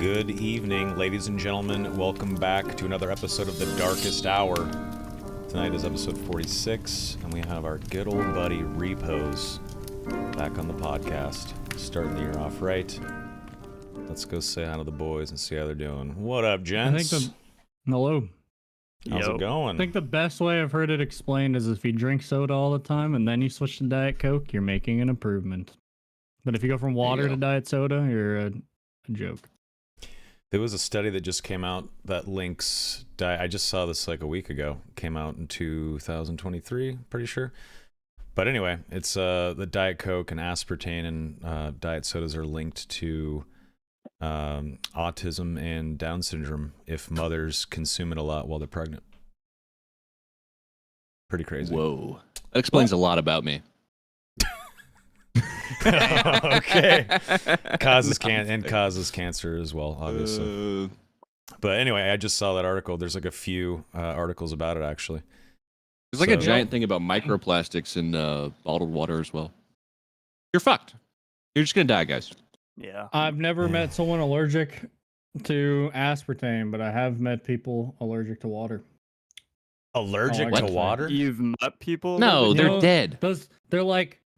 Good evening, ladies and gentlemen. Welcome back to another episode of The Darkest Hour. Tonight is episode 46, and we have our good old buddy Repoze back on the podcast. Starting the year off right. Let's go say hi to the boys and see how they're doing. What up, gents? Hello. How's it going? I think the best way I've heard it explained is if you drink soda all the time and then you switch to Diet Coke, you're making an improvement. But if you go from water to Diet Soda, you're a joke. There was a study that just came out that links, I just saw this like a week ago, came out in 2023, pretty sure. But anyway, it's the Diet Coke and aspartame and diet sodas are linked to autism and Down syndrome if mothers consume it a lot while they're pregnant. Pretty crazy. Whoa. That explains a lot about me. Okay. Causes cancer as well, obviously. But anyway, I just saw that article. There's like a few articles about it, actually. There's like a giant thing about microplastics in bottled water as well. You're fucked. You're just gonna die, guys. Yeah. I've never met someone allergic to aspartame, but I have met people allergic to water. Allergic to water? You've met people? No, they're dead.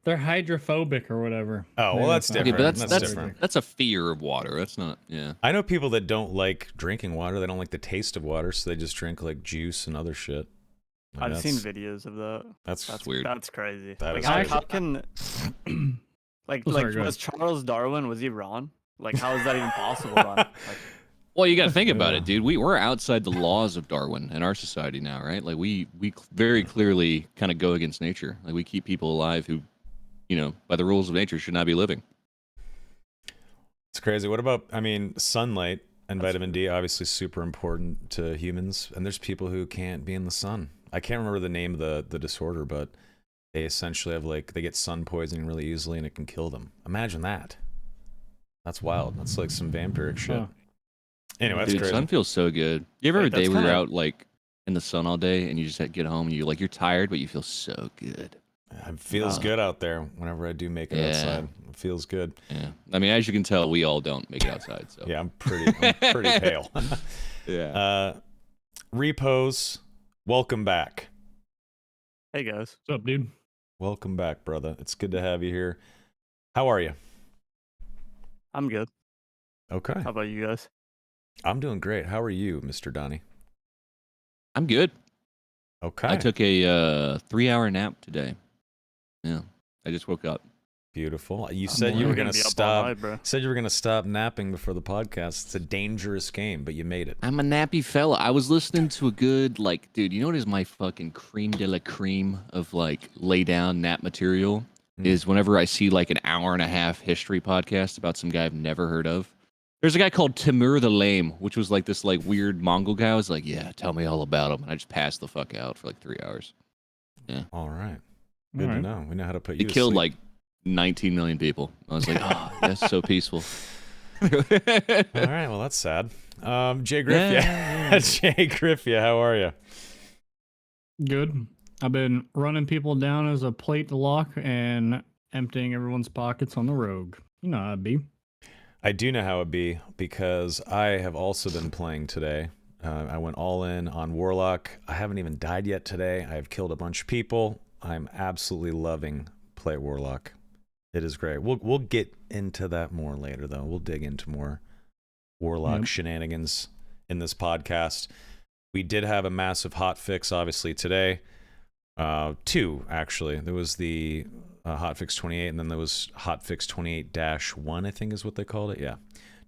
They're hydrophobic or whatever. Oh, well, that's different. Okay, but that's different. That's a fear of water. That's not, yeah. I know people that don't like drinking water. They don't like the taste of water, so they just drink like juice and other shit. I've seen videos of that. That's weird. That's crazy. That is how crazy. can was Charles Darwin, was he wrong? Like, how is that even possible? Well, you got to think about it, dude. We're outside the laws of Darwin in our society now, right? Like we very clearly kind of go against nature. Like we keep people alive who, you know, by the rules of nature should not be living. It's crazy. What about, sunlight and vitamin D, obviously super important to humans. And there's people who can't be in the sun. I can't remember the name of the disorder, but they essentially have they get sun poisoning really easily and it can kill them. Imagine that. That's wild. That's like some vampiric shit. Huh. Anyway, that's Dude, crazy. sun feels so good. You ever have a day where you're out in the sun all day and you just get home and you're tired, but you feel so good. It feels good out there whenever I do make it outside. It feels good. Yeah. I mean, as you can tell, we all don't make it outside. So yeah, I'm pretty pale. Yeah. Repoze, welcome back. Hey, guys. What's up, dude? Welcome back, brother. It's good to have you here. How are you? I'm good. Okay. How about you guys? I'm doing great. How are you, Mr. Donnie? I'm good. Okay. I took a 3-hour nap today. Yeah. I just woke up. Beautiful. You said you were gonna stop. Night, said you were gonna stop napping before the podcast. It's a dangerous game, but you made it. I'm a nappy fella. I was listening to a good dude. You know what is my fucking creme de la creme of lay down nap material is whenever I see an hour-and-a-half history podcast about some guy I've never heard of. There's a guy called Timur the Lame, which was this weird Mongol guy. I was like, yeah, tell me all about him. And I just passed the fuck out for 3 hours. Yeah. All right. Good to know. We know how to put you It to killed sleep. 19 million people. I was like, oh, that's so peaceful. All right. Well, that's sad. Jay Griffia. Jay Griffia, how are you? Good. I've been running people down as a plate to lock and emptying everyone's pockets on the rogue. You know how it be. I do know how it be because I have also been playing today. I went all in on Warlock. I haven't even died yet today. I've killed a bunch of people. I'm absolutely loving play Warlock. It is great. We'll get into that more later, though. We'll dig into more Warlock shenanigans in this podcast. We did have a massive hotfix, obviously, today. 2, actually. There was the hotfix 28, and then there was hotfix 28-1, I think is what they called it. Yeah,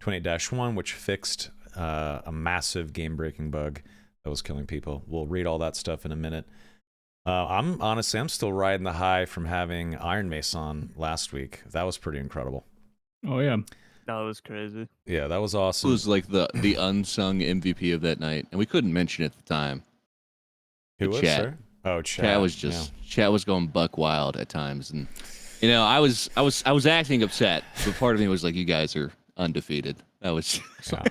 28-1, which fixed a massive game-breaking bug that was killing people. We'll read all that stuff in a minute. I'm still riding the high from having Iron Mace on last week. That was pretty incredible. Oh yeah, that was crazy. Yeah, that was awesome. It was the unsung MVP of that night, and we couldn't mention it at the time. Who was, Chat. sir? Oh, Chat was Chat was going buck wild at times, and I was acting upset, but part of me was like, you guys are undefeated. That was saw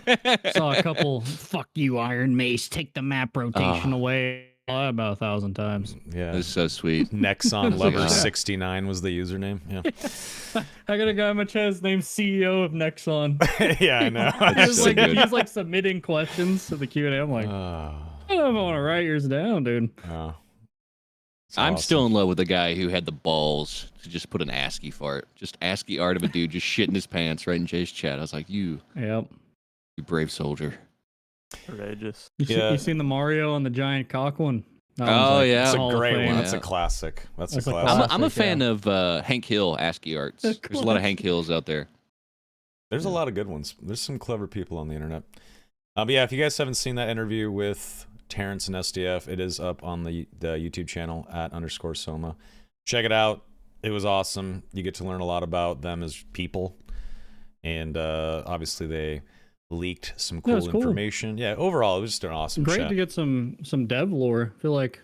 a couple. Fuck you, Iron Mace. Take the map rotation away. about 1,000 times. Yeah. It's so sweet. Nexon Lover Yeah. 69 was the username. Yeah. I got a guy in my chat named CEO of Nexon. Yeah, I know. That's so good. He's like submitting questions to the Q&A. I'm like, Oh, I don't want to write yours down, dude. oh. It's I'm awesome. still in love with the guy who had the balls to just put an ASCII fart. Just ASCII art of a dude just shitting his pants right in Jay's chat. I was like, you Yep. brave soldier. Courageous. Yeah. You seen the Mario and the giant cock one? That Oh, one's, yeah. It's a Hall of great one. Fame. That's a Yeah. classic. That's a That's a classic. I'm a Classic, fan yeah. of Hank Hill ASCII arts. There's a lot of Hank Hills out there. There's a lot of good ones. There's some clever people on the internet. But yeah, if you guys haven't seen that interview with Terrence and SDF, it is up on the YouTube channel @_Soma. Check it out. It was awesome. You get to learn a lot about them as people, and obviously they leaked some Yeah, cool it's cool. information. Yeah, overall it was just an awesome Great chat. to get some dev lore. I feel like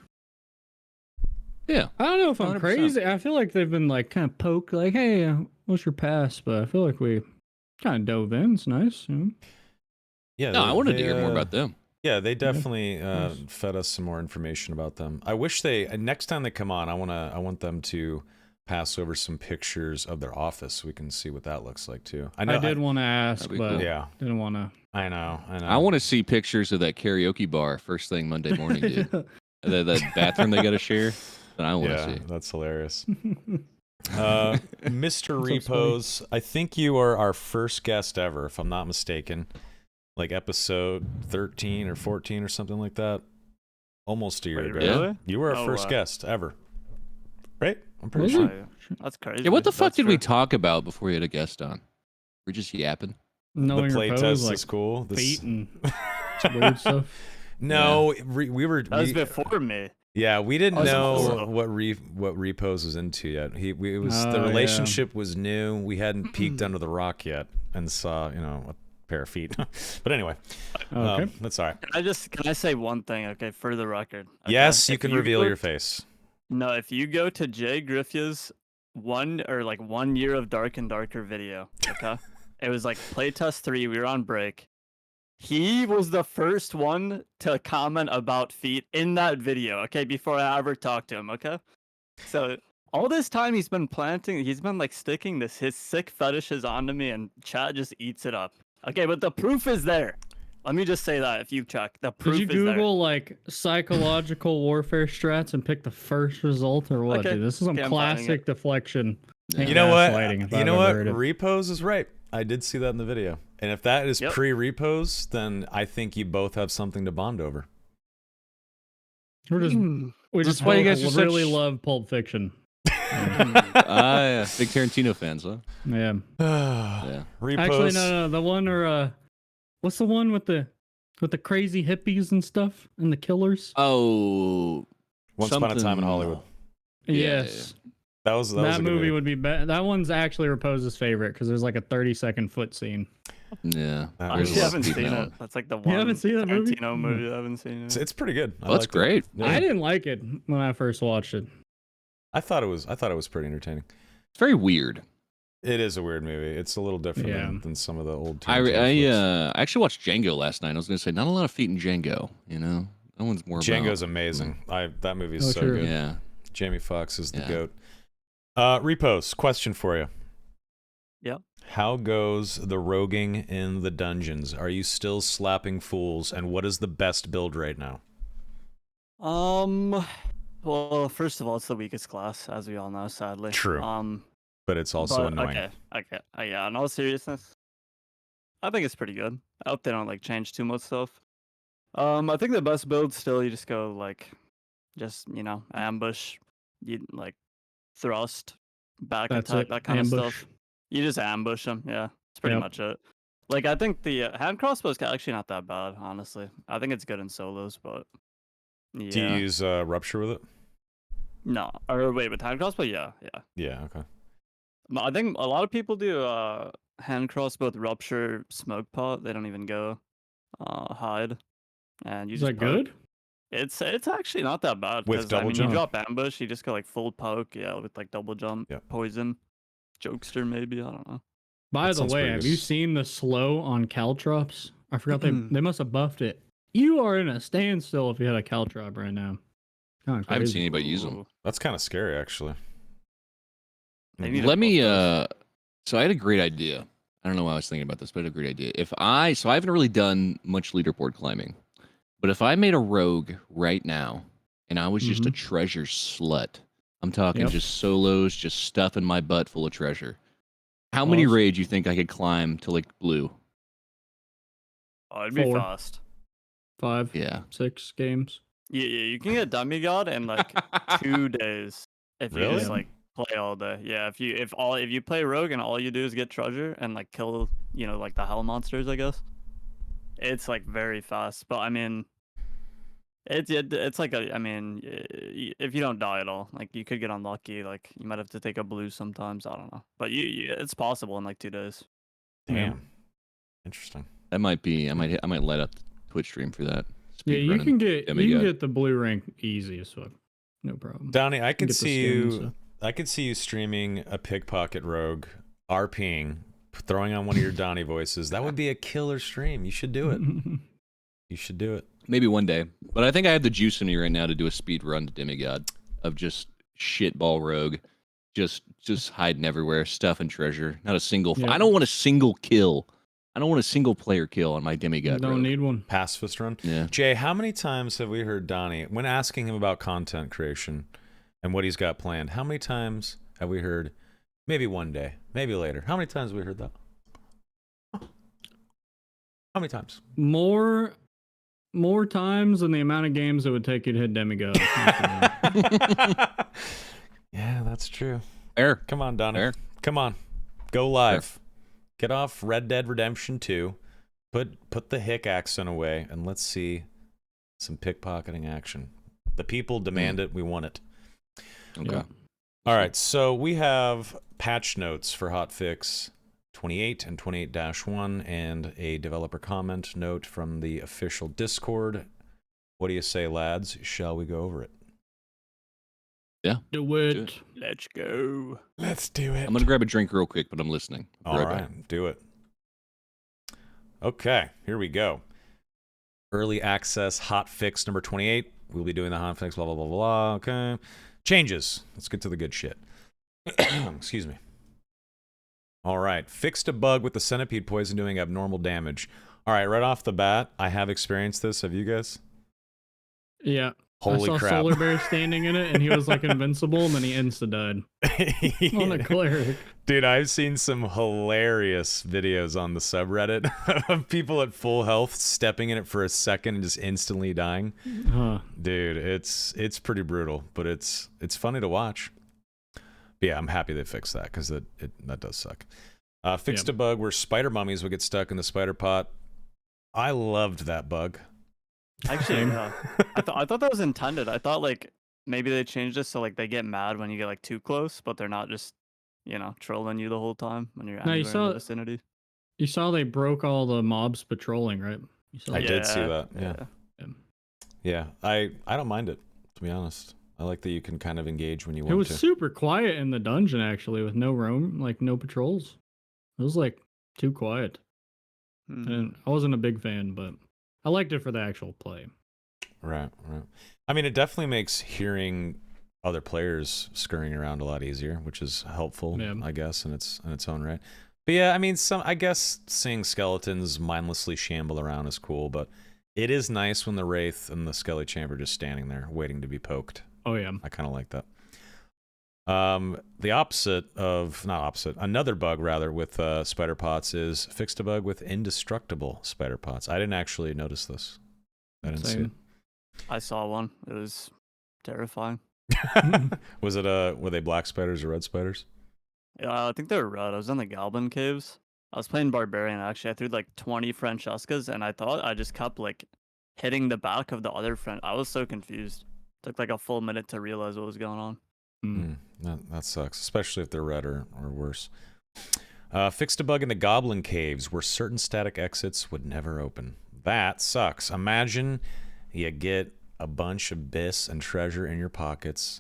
Yeah. I don't know if I'm 100%. crazy. I feel like they've been like kind of poked, like, "Hey, what's your past?" But I feel like we kind of dove in. It's nice. You know? Yeah, No, I wanted they, to hear more about them. Yeah, they definitely nice. fed us some more information about them. I wish they next time they come on, I want them to pass over some pictures of their office so we can see what that looks like too. I know I did want to ask, that'd be but cool. yeah, didn't want to. I know. I want to see pictures of that karaoke bar first thing Monday morning, dude. that bathroom they got to share. That I want to Yeah, see. that's hilarious. That's Mr. funny. Repoze, I think you are our first guest ever, if I'm not mistaken. Like episode 13 or 14 or something like that. Almost a year Wait, ago. really? You were our Oh, first wow. guest ever. Right? I'm pretty Was sure. it? That's crazy. Yeah, what the fuck That's did we true. talk about before we had a guest on? We're just yapping. Knowing The your play pose, test like is cool. feet and weird stuff. No, we were. That was we- before me. Yeah, we didn't Oh, so know cool. what Repoze was into yet. It was Oh, the yeah. relationship was new. We hadn't peeked under the rock yet and saw a pair of feet. But anyway, Okay. that's all right. Can I say one thing? Okay, for the record. Okay? Yes, you If can reveal go your t- face. No, if you go to Jay Griffith's 1 year of Dark and Darker video, okay, it was like playtest 3. We were on break. He was the first one to comment about feet in that video. Okay, before I ever talked to him. Okay, so all this time he's been like sticking his sick fetishes onto me, and chat just eats it up. Okay, but the proof is there. Let me just say that if you check, the proof Did you is there. Google like psychological warfare strats and pick the first result or what? Okay, Dude, this is some okay, I'm finding classic deflection. Yeah. and You know what? gaslighting, if You I've know ever what? heard it. Repoze is right. I did see that in the video. And if that is Yep. pre-Repoze, then I think you both have something to bond over. We're just we That's just why you both guys are really such- love Pulp Fiction. Yeah. Big Tarantino fans, huh? Yeah. Yeah. Repoze. Actually, no. The one or what's the one with the crazy hippies and stuff and the killers? Oh. Once Upon a Time in Hollywood. Yeah, Yes. That was That a good movie would be better. That one's actually Repose's favorite because there's like a 30-second foot scene. Yeah. That I was- actually haven't Keep seen that it. one. That's like the one haven't seen that movie? Tarantino movie I haven't seen. It's pretty good. I Well, that's liked it. great. Yeah. I didn't like it when I first watched it. I thought it was pretty entertaining. It's very weird. It is a weird movie. It's a little different Yeah. than some of the old I Tarantino flicks. actually watched Django last night. I was gonna say not a lot of feet in Django. You know, that one's more. Django's about, amazing. That movie is Oh, so sure. good. Yeah. Jamie Foxx is the Yeah. goat. Repoze, question for you. Yep. How goes the roguing in the dungeons? Are you still slapping fools? And what is the best build right now? Well, first of all, it's the weakest class, as we all know, sadly. True. But it's also But, annoying. Okay. Yeah, in all seriousness, I think it's pretty good. I hope they don't like change too much stuff. I think the best build still you just go like, ambush, you like thrust, back That's attack, it. that kind of Ambush. stuff. You just ambush them. Yeah, that's pretty Yep. much it. Like I think the hand crossbow is actually not that bad, honestly. I think it's good in solos, but yeah. Do you use Rupture with it? No, or wait, with hand crossbow, yeah. Yeah, okay. I think a lot of people do hand crossbow with rupture smoke pot. They don't even go hide, and you Is just that poke. good? It's actually not that bad. With 'cause, double you jump? drop ambush, you just go like full poke, yeah, with like double jump, Yep. poison, jokester maybe. I don't know. By That the sounds way, pretty have good. you seen the slow on caltrops? I forgot they must have buffed it. You are in a standstill if you had a caltrop right now. Kinda I haven't seen crazy. anybody use them. Ooh. That's kind of scary, actually. They need to Let me. buff those. So I had a great idea. I don't know why I was thinking about this, but I had a great idea. I haven't really done much leaderboard climbing, but if I made a rogue right now, and I was just a treasure slut, I'm talking Yep. just solos, just stuffing my butt full of treasure. How many Awesome. raids you think I could climb to like blue? Oh, it'd be 4. fast. 5, Yeah. 6 games. Yeah, you can get demigod in like 2 days if you Really? just like play all day. Yeah, if you play rogue and all you do is get treasure and like kill, like the hell monsters, I guess. It's like very fast, but I mean, it's like if you don't die at all, like you could get unlucky. Like you might have to take a blue sometimes. I don't know, but it's possible in like 2 days. Damn. Interesting. That might be. I might light up the Twitch stream for that. Yeah, you Speedrunning can get demigod. the blue rank easy as fuck. No problem. Donnie, I can could get the see skin and you. stuff. I could see you streaming a pickpocket rogue, RPing, throwing on one of your Donnie voices. That would be a killer stream. You should do it. You should do it. Maybe one day, but I think I have the juice in me right now to do a speed run to demigod of just shitball rogue, just hiding everywhere, stuff and treasure. Not a single. Yeah. I don't want a single kill. I don't want a single player kill on my demigod. Don't rogue. need one. Pacifist run. Yeah. Jay, how many times have we heard Donnie, when asking him about content creation and what he's got planned, how many times have we heard, maybe one day, maybe later? How many times have we heard that? How many times? More times than the amount of games it would take you to hit demigod. Yeah, that's true. Fair. Come on, Donnie. Fair. Come on. Go live. Get off Red Dead Redemption 2. Put the hick accent away, and let's see some pickpocketing action. The people demand it. We want it. Okay. Yeah. All right, so we have patch notes for hotfix 28 and 28-1 and a developer comment note from the official Discord. What do you say, lads? Shall we go over it? Do it. Let's go. Let's do it. I'm gonna grab a drink real quick, but I'm listening. Be All back. right, do it. Okay, here we go. Early access hotfix number 28. We'll be doing the hotfix, blah, blah, blah, blah. Okay. Changes. Let's get to the good shit. Excuse me. All right. Fixed a bug with the centipede poison doing abnormal damage. All right, right off the bat, I have experienced this. Have you guys? Yeah. Holy I saw crap. Solar Bear standing in it, and he was like invincible, and then he insta-died on a cleric. Dude, I've seen some hilarious videos on the subreddit of people at full health stepping in it for a second and just instantly dying. Huh. Dude, it's pretty brutal, but it's funny to watch. But yeah, I'm happy they fixed that because that does suck. Fixed a bug where spider mummies would get stuck in the spider pot. I loved that bug. Actually, yeah. I thought that was intended. I thought like maybe they changed this so like they get mad when you get like too close, but they're not just trolling you the whole time when you're No, you anywhere in saw- the vicinity. You saw they broke all the mobs patrolling, right? You saw I that? did see that. Yeah. Yeah. Yeah. I don't mind it, to be honest. I like that you can kind of engage when you It want was to. super quiet in the dungeon actually, with no no patrols. It was like too quiet, Hmm. and I wasn't a big fan, but I liked it for the actual play. Right. I mean, it definitely makes hearing other players scurrying around a lot easier, which is helpful, Yeah. I guess, in its own right. But yeah, I mean, I guess seeing skeletons mindlessly shamble around is cool, but it is nice when the Wraith and the Skelly Chamber just standing there waiting to be poked. Oh yeah. I kind of like that. Another bug rather with spider pots is fixed a bug with indestructible spider pots. I didn't actually notice this. I didn't see it. I saw one. It was terrifying. Was it were they black spiders or red spiders? Yeah, I think they were red. I was in the Goblin Caves. I was playing Barbarian actually. I threw like 20 Francescas, and I thought I just kept like hitting the back of the other friend. I was so confused. Took like a full minute to realize what was going on. That sucks, especially if they're red or worse. Fixed a bug in the Goblin Caves where certain static exits would never open. That sucks. Imagine you get a bunch of bis and treasure in your pockets,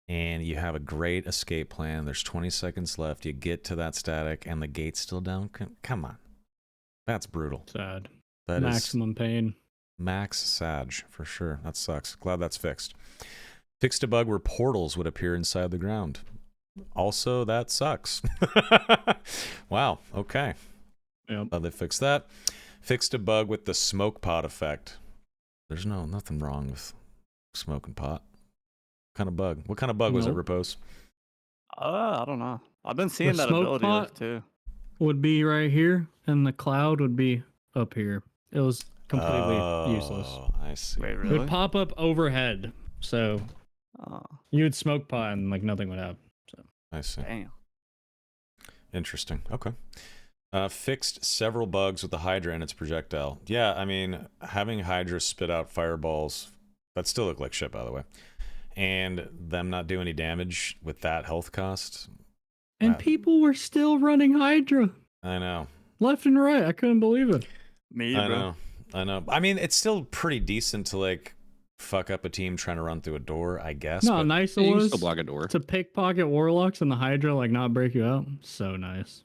and you have a great escape plan. There's 20 seconds left. You get to that static, and the gate's still down. Come on. That's brutal. Sad. That is Maximum pain. max Sag, for sure. That sucks. Glad that's fixed. Fixed a bug where portals would appear inside the ground. Also, that sucks. Wow. Okay. Yep. They fixed that. Fixed a bug with the smoke pot effect. There's nothing wrong with smoking pot. What kind of bug? What kind of bug was it, Nope. Repose? I don't know. I've been seeing The that smoke ability pot? too. Would be right here, and the cloud would be up here. It was completely useless. I see. Wait, It really? would pop up overhead, so Oh, you would smoke pot and like nothing would happen. So I see. damn. Interesting. Okay. Fixed several bugs with the Hydra and its projectile. Yeah, I mean, having Hydra spit out fireballs, that still look like shit, by the way, and them not do any damage with that health cost. and people were still running Hydra I know. left and right. I couldn't believe it. Me, I bro. know. I know. I mean, it's still pretty decent to like fuck up a team trying to run through a door, I guess. No, but nice Yeah, it you can was still block a door. to pickpocket warlocks and the Hydra like not break you out. So nice.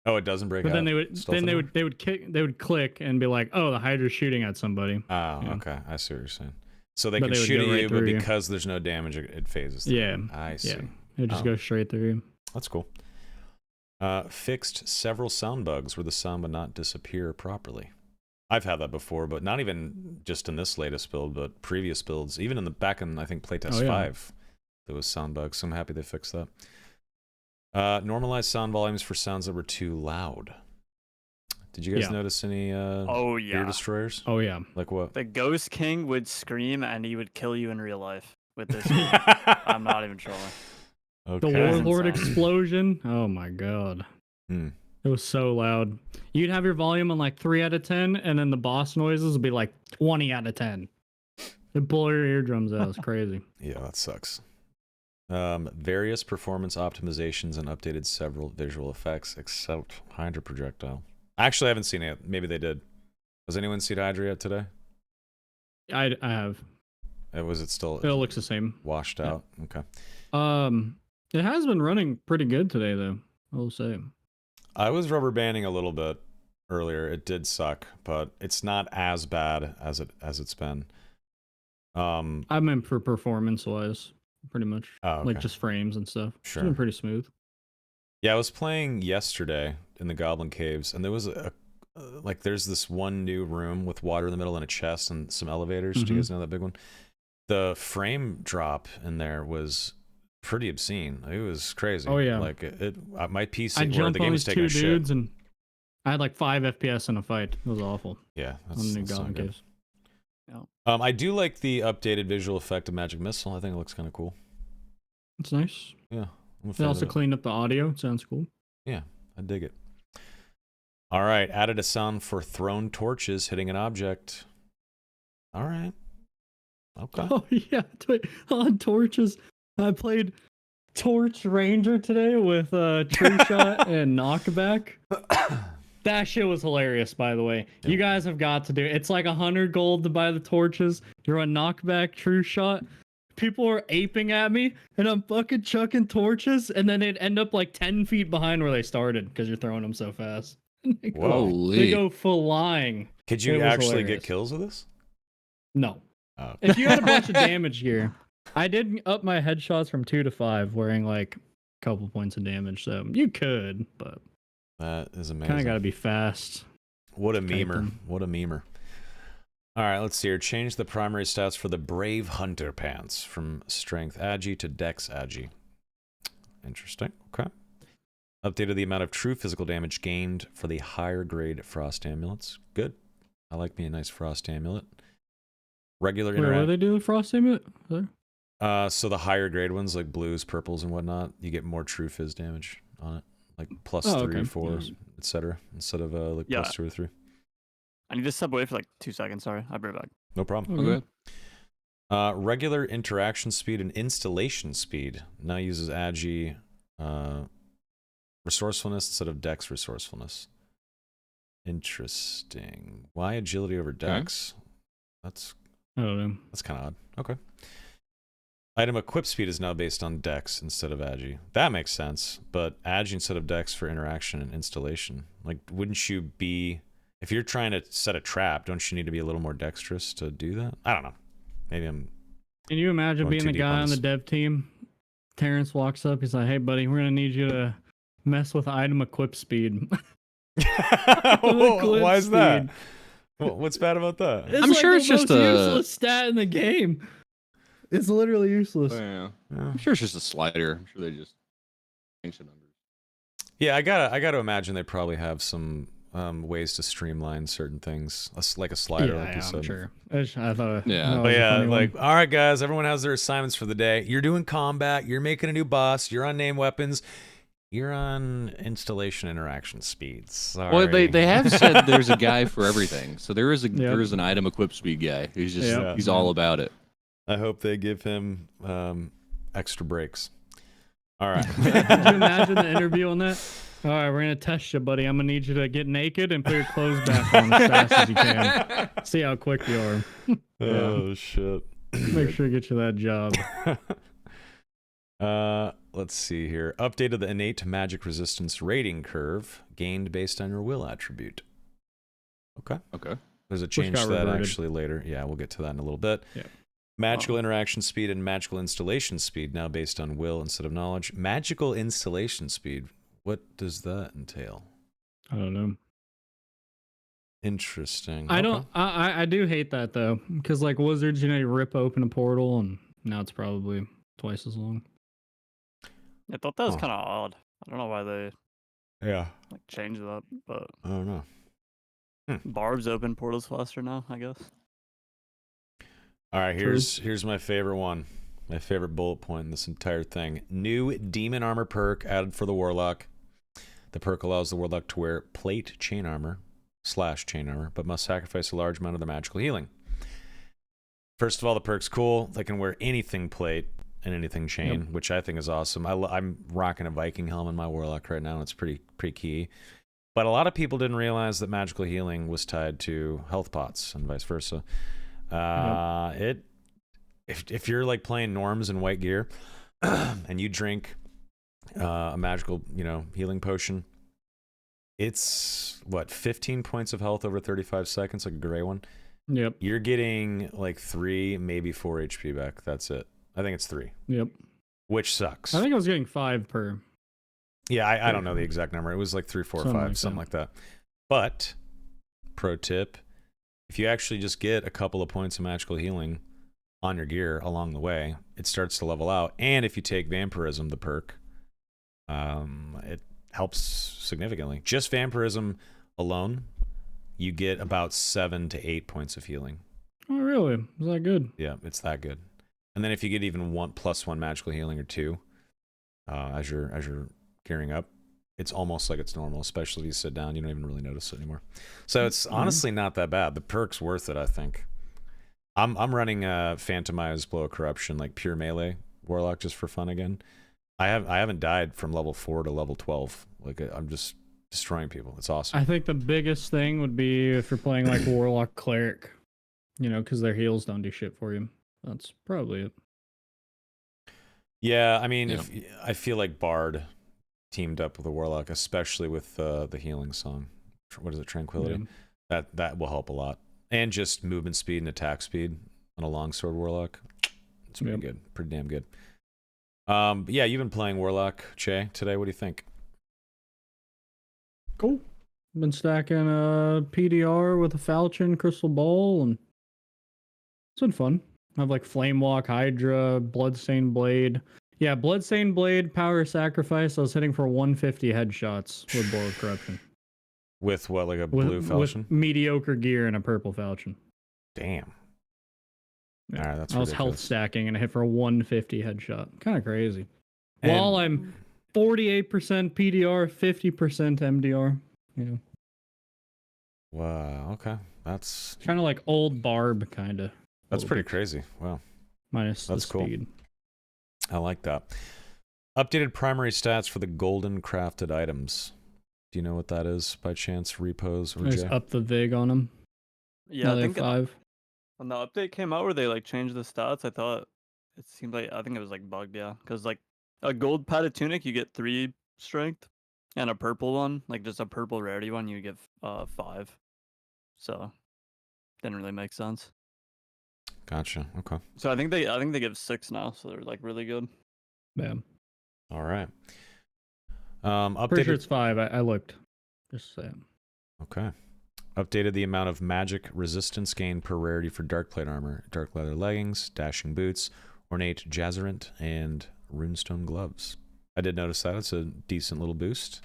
Oh, it doesn't break But out. then they would click and be like, oh, the Hydra's shooting at somebody. Oh, Yeah. okay. I see what you're saying. So they But can they would shoot go at right you, but through you. because there's no damage, it phases through. Yeah. I see. Yeah. It would just Oh. go straight through you. That's cool. Fixed several sound bugs where the sound would not disappear properly. I've had that before, but not even just in this latest build, but previous builds. Even in the back in, I think, playtest 5, there was sound bugs, so I'm happy they fixed that. Normalized sound volumes for sounds that were too loud. Did you guys Yeah. notice any Oh ear yeah. destroyers? Oh yeah. Like what? The Ghost King would scream and he would kill you in real life with this. I'm not even trolling. The Okay. That's Warlord insane. explosion. Oh my god. Hmm. It was so loud. You'd have your volume on like 3 out of 10, and then the boss noises would be like 20 out of 10. It'd blow your eardrums out. It's crazy. Yeah, that sucks. Various performance optimizations and updated several visual effects except Hydra projectile. Actually, I haven't seen it. Maybe they did. Has anyone seen Hydra yet today? I have. Was it still It looks the same. washed Yeah. out? Okay. It has been running pretty good today, though. I will say. I was rubber banding a little bit earlier. It did suck, but it's not as bad as it's been. I meant for performance wise, pretty much. Oh, okay. Like just frames and stuff. Sure. It's been pretty smooth. Yeah, I was playing yesterday in the Goblin Caves, and there was there's this one new room with water in the middle and a chest and some elevators. Do you guys know that big one? The frame drop in there was pretty obscene. It was crazy. Oh, yeah. Like my PC I where jumped the game on was these taking two a shit. dudes and I had like 5 FPS in a fight. It was awful. Yeah, On the new that's not Goblin good. Caves. I do like the updated visual effect of Magic Missile. I think it looks kind of cool. It's nice. Yeah, I'm a They fan of also it. cleaned up the audio. It sounds cool. Yeah, I dig it. All right, added a sound for thrown torches hitting an object. All right. Okay. Oh yeah, on torches. I played Torch Ranger today with True Shot and Knockback. That shit was hilarious, by the way. Yeah. You guys have got to do it. It's like 100 gold to buy the torches. You're on Knockback, True Shot. People are aping at me, and I'm fucking chucking torches, and then they'd end up like 10 feet behind where they started because you're throwing them so fast. They go- Whoa. They go flying. Could It you was actually hilarious. get kills with this? No. Oh. If you had a bunch of damage gear, I did up my headshots from 2 to 5, wearing like a couple points of damage. So you could, but That is amazing. kind of got to be fast. What a Type memer. them. What a memer. All right, let's see here. Change the primary stats for the Brave Hunter pants from Strength Agi to Dex Agi. Interesting. Okay. Updated the amount of true physical damage gained for the higher grade Frost Amulets. Good. I like me a nice Frost Amulet. Regular Wait, what do interact. they do with Frost Amulet? So the higher grade ones, like blues, purples, and whatnot, you get more true fizz damage on it. Like plus Oh, 3, okay. 4, etc. Instead of like Yeah. plus 2 or 3. I need to step away for like 2 seconds. Sorry, I'll be right back. No problem. Okay. Regular interaction speed and installation speed now uses Agi resourcefulness instead of Dex resourcefulness. Interesting. Why agility over Dex? That's I don't know. kind of odd. Okay. Item equip speed is now based on Dex instead of Agi. That makes sense, but Agi instead of Dex for interaction and installation. Like, wouldn't you be, if you're trying to set a trap, don't you need to be a little more dexterous to do that? I don't know. Maybe I'm Can you imagine Going being too the deep guy on on the this. dev team? Terrence walks up. He's like, "Hey, buddy, we're gonna need you to mess with item equip speed." Why is that? What's bad about that? It's I'm like sure the it's just most a- useless stat in the game. It's literally useless. Yeah. Yeah. I'm sure it's just a slider. I'm sure they just change the numbers. Yeah, I gotta imagine they probably have some ways to streamline certain things, like a slider, like you said. I'm sure. I thought, Yeah. that But was a yeah, funny like, one. all right, guys, everyone has their assignments for the day. You're doing combat. You're making a new boss. You're on name weapons. You're on installation interaction speeds. Sorry. Well, they have said there's a guy for everything. So there is Yep. an item equip speed guy who's just Yep. he's all about it. I hope they give him extra breaks. All right. Could you imagine the interview on that? All right, we're gonna test you, buddy. I'm gonna need you to get naked and put your clothes back on as fast as you can. See how quick you are. Oh shit. Make sure to get you that job. Let's see here. Updated the innate magic resistance rating curve gained based on your will attribute. Okay. Okay. There's a change got to that reverted. actually later. Yeah, we'll get to that in a little bit. Yeah. Magical interaction speed and magical installation speed now based on will instead of knowledge. Magical installation speed. What does that entail? I don't know. Interesting. I Okay. don't. I do hate that though, because like wizards, you wrip open a portal and now it's probably twice as long. I thought that was Huh. kind of odd. I don't know why they Yeah. like changed that, but I don't know. barbs open portals faster now, I guess. All right, True. here's my favorite one. My favorite bullet point in this entire thing. New demon armor perk added for the warlock. The perk allows the warlock to wear plate chain armor / chain armor, but must sacrifice a large amount of their magical healing. First of all, the perk's cool. They can wear anything plate and anything chain, which I think is awesome. I'm rocking a Viking helm in my warlock right now, and it's pretty key. But a lot of people didn't realize that magical healing was tied to health pots and vice versa. If you're like playing norms in white gear and you drink a magical healing potion, it's what 15 points of health over 35 seconds, like a gray one. Yep. You're getting like 3, maybe 4 HP back. That's it. I think it's 3, Yep. which sucks. I think I was getting 5 per. Yeah, I don't know the exact number. It was like 3, 4, 5, something like that. But pro tip, if you actually just get a couple of points of magical healing on your gear along the way, it starts to level out. And if you take vampirism, the perk, it helps significantly. Just vampirism alone, you get about 7 to 8 points of healing. Oh, really? Is that good? Yeah, it's that good. And then if you get even 1+1 magical healing or 2, as you're gearing up, it's almost like it's normal, especially if you sit down, you don't even really notice it anymore. So it's honestly not that bad. The perk's worth it, I think. I'm running Phantomized Blow of Corruption, like pure melee warlock, just for fun again. I haven't died from level 4 to level 12. Like I'm just destroying people. It's awesome. I think the biggest thing would be if you're playing like warlock cleric, because their heals don't do shit for you. That's probably it. Yeah, I mean, if I feel like Bard teamed up with a warlock, especially with the healing song. What is it, Tranquility? Yeah. That will help a lot, and just movement speed and attack speed on a longsword warlock. It's pretty good, pretty damn good. But yeah, you've been playing warlock, Che, today. What do you think? Cool. Been stacking PDR with a falchion, crystal ball, and it's been fun. I have like flame walk, hydra, bloodstained blade. Yeah, bloodstained blade, power sacrifice. I was hitting for 150 headshots with blow of corruption. With what, like a blue falchion? With mediocre gear and a purple falchion. Damn. Yeah. All right, that's I was ridiculous. health stacking and I hit for a 150 headshot. Kind of crazy. And- While I'm 48% PDR, 50% MDR. Wow. Okay, that's Kind of like old Barb, kind of. pretty crazy. Wow, Minus That's the cool. speed. I like that. Updated primary stats for the golden crafted items. Do you know what that is by chance, Repoze or Just Jay? up the VIG on them. Yeah, I think 5. when the update came out where they like changed the stats, I thought it seemed like I think it was like bugged, yeah, because like a gold padded tunic you get 3 strength, and a purple one, like just a purple rarity one, you get 5. So didn't really make sense. Gotcha. Okay. So I think they give 6 now, so they're like really good. Yeah. All right. Pretty sure Updated. it's 5. I looked. Just saying. Okay. Updated the amount of magic resistance gained per rarity for dark plate armor, dark leather leggings, dashing boots, ornate jazzerant, and runestone gloves. I did notice that. It's a decent little boost.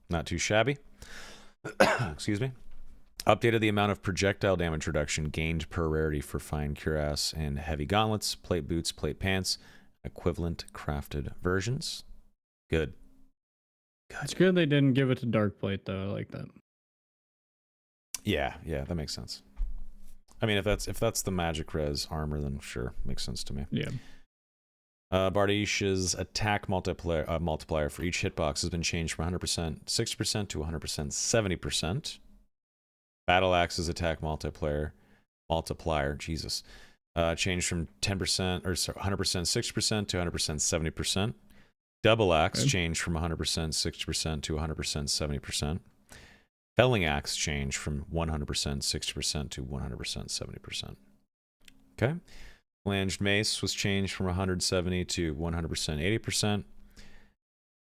Not too shabby. Excuse me. Updated the amount of projectile damage reduction gained per rarity for fine cuirass and heavy gauntlets, plate boots, plate pants, equivalent crafted versions. Good. It's good they didn't give it to Darkplate though. I like that. Yeah, that makes sense. I mean, if that's the magic res armor, then sure, makes sense to me. Yeah. Bardish's attack multiplier for each hitbox has been changed from 100% 60% to 100% 70%. Battle Axe's attack multiplier, Jesus, changed from 10% or 100% 60% to 100% 70%. Double Axe changed from 100% 60% to 100% 70%. Felling Axe changed from 100% 60% to 100% 70%. Okay. Flanged Mace was changed from 170 to 100% 80%.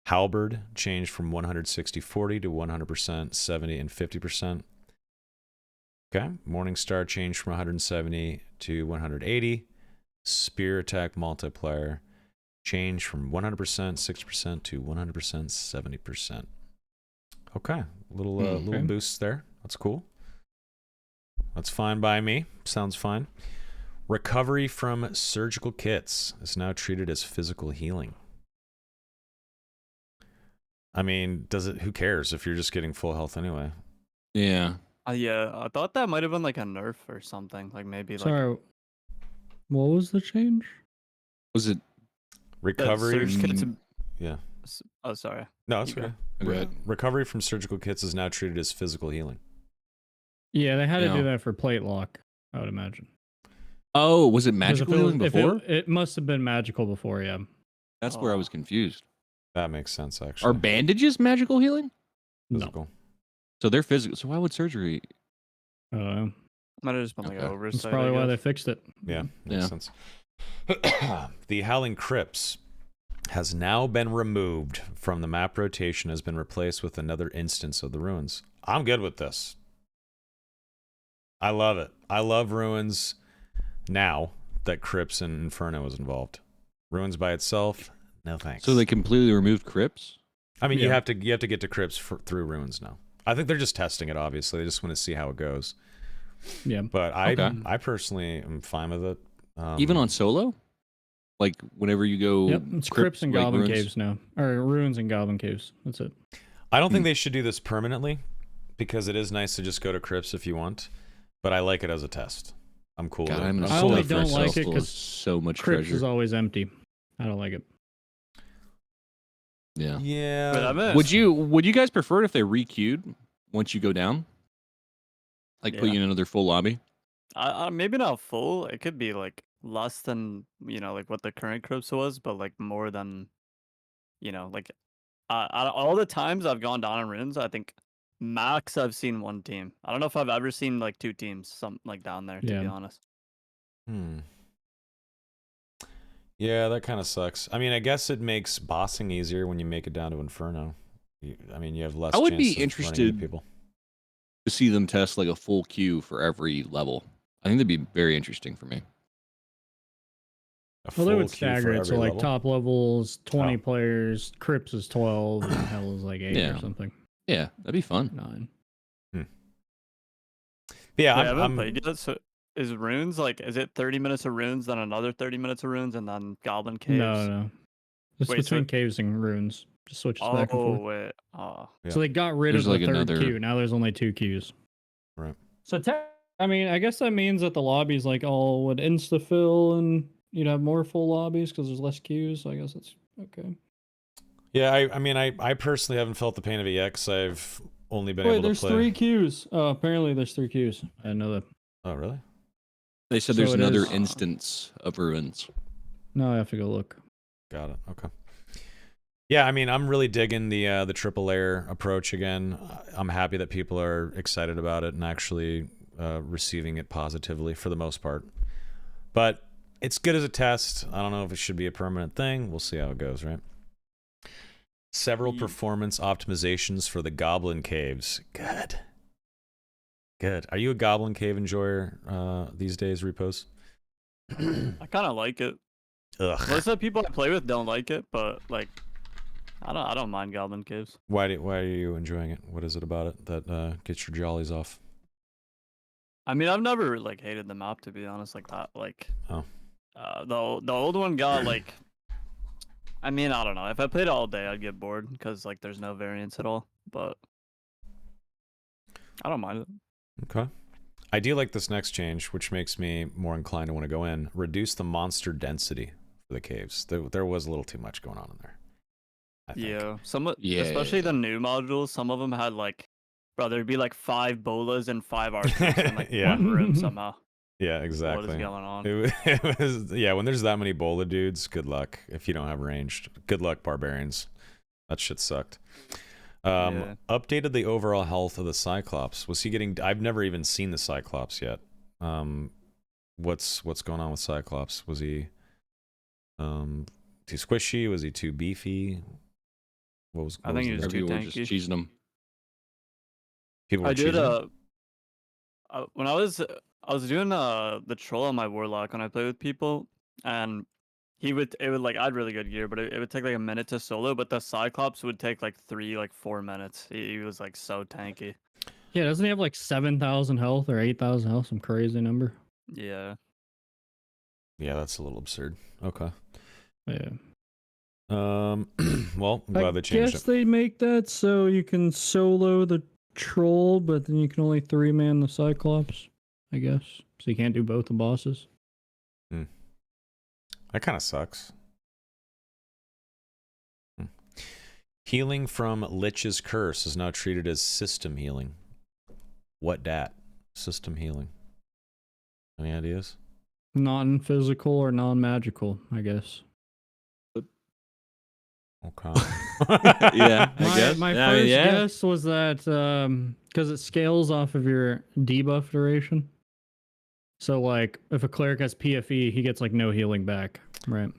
Halberd changed from 160-40 to 100% 70 and 50%. Okay. Morningstar changed from 170 to 180. Spear attack multiplier changed from 100% 6% to 100% 70%. Okay. Little boosts there. That's cool. That's fine by me. Sounds fine. Recovery from surgical kits is now treated as physical healing. I mean, who cares if you're just getting full health anyway? Yeah. Yeah, I thought that might have been like a nerf or something. Like maybe like Sorry. What was the change? Was it Recovery. surge kits. Yeah. Oh, sorry. No, it's You okay. go ahead. Recovery from surgical kits is now treated as physical healing. Yeah, they had to do Yeah. that for plate lock, I would imagine. Oh, was it Because if magical it was- healing if before? it must have been magical before, yeah. That's where I was confused. That makes sense, Are actually. bandages magical healing? Physical. So they're physical. So why would surgery? I don't know. Might have just been like an Okay. oversight. That's probably I why they guess. fixed it. Yeah, makes Yeah. sense. The Howling Crypts has now been removed from the map rotation, has been replaced with another instance of the ruins. I'm good with this. I love it. I love ruins now that Crypts and Inferno is involved. Ruins by itself, no thanks. So they completely removed crypts? I mean, Yeah. you have to get to Crypts through ruins now. I think they're just testing it. Obviously, they just want to see how it goes. Yeah. But I Okay. I personally am fine with it. Even on solo? Like whenever you go. Yep. It's crypts and like goblin ruins? caves now. Or ruins and goblin caves. That's it. I don't think they should do this permanently because it is nice to just go to Crypts if you want. But I like it as a test. I'm cool God, with it. I'm gonna I steal only for don't myself like it full of 'cause so much Crypts treasure. is always empty. I don't like it. Yeah. Yeah. But I bet- Would you guys prefer it if they re-queued once you go down? Like put Yeah. you in another full lobby? Maybe not full. It could be like less than like what the current crypts was, but like more than like all the times I've gone down in ruins, I think max I've seen one team. I don't know if I've ever seen like 2 teams some like down there, to be Yeah. honest. Yeah, that kind of sucks. I mean, I guess it makes bossing easier when you make it down to Inferno. I mean, you have less. I would chance be of running into interested people. to see them test like a full queue for every level. I think that'd be very interesting for me. A Well, they full would queue for stagger it. So, every like, level? top levels, 20 Oh. players, Crypts is 12, and Hell is like 8 Yeah. or something. Yeah, that'd be fun. 9. Yeah, Wait, I haven't I'm played yet. So is runes like is it 30 minutes of runes, then another 30 minutes of runes, and then goblin caves? No. It's Wait, so- between caves and runes. Just switches back and Oh forth. wait. Oh. Yeah. So they got rid There's of like the third another- queue. Now there's only 2 queues. Right. So I mean, I guess that means that the lobbies like all would insta fill and you'd have more full lobbies because there's less queues. So I guess that's okay. Yeah, I mean, I personally haven't felt the pain of it yet because I've only been Wait, able to there's play. 3 queues. Oh, apparently there's 3 queues. I didn't know that. Oh, really? They said So there's it another is- instance of ruins. No, I have to go look. Got it. Okay. Yeah, I mean, I'm really digging the triple layer approach again. I'm happy that people are excited about it and actually receiving it positively for the most part. But it's good as a test. I don't know if it should be a permanent thing. We'll see how it goes, right? Several performance optimizations for the Goblin Caves. Good. Good. Are you a Goblin Cave enjoyer these days, Repoze? I kind of like it. Ugh. Most of the people I play with don't like it, but like, I don't mind Goblin Caves. Why are you enjoying it? What is it about it that gets your jollies off? I mean, I've never like hated the map, to be honest. Like that, like the old one got like. I mean, I don't know. If I played it all day, I'd get bored because like there's no variance at all. But I don't mind it. Okay. I do like this next change, which makes me more inclined to want to go in. Reduce the monster density for the caves. There was a little too much going on in there. I think. Yeah, especially the new modules. Some of them had like, bro, there'd be like 5 bolas and 5 archers in like Yeah. one room somehow. Yeah, exactly. What is going on? It was, yeah, when there's that many bola dudes, good luck if you don't have ranged. Good luck, barbarians. That shit sucked. Yeah. Updated the overall health of the Cyclops. Was he getting... I've never even seen the Cyclops yet. What's going on with Cyclops? Was he too squishy? Was he too beefy? I think he was too People were tanky. just cheesing him. People were I did cheesing him? when I was doing the troll on my warlock when I play with people, and it would like I had really good gear, but it would take like a minute to solo, but the Cyclops would take like 4 minutes. He was like so tanky. Yeah, doesn't he have like 7,000 health or 8,000 health? Some crazy number. Yeah. Yeah, that's a little absurd. Okay. Yeah. Well, I'm glad they I changed guess it. they make that so you can solo the troll, but then you can only 3-man the Cyclops, I guess. So you can't do both the bosses. That kind of sucks. Healing from Lich's Curse is now treated as system healing. What dat? System healing. Any ideas? Non-physical or non-magical, I guess. Okay. Yeah, I guess. My Yeah, first yeah. guess was that because it scales off of your debuff duration. So like if a cleric has PFE, he gets like no healing back, right?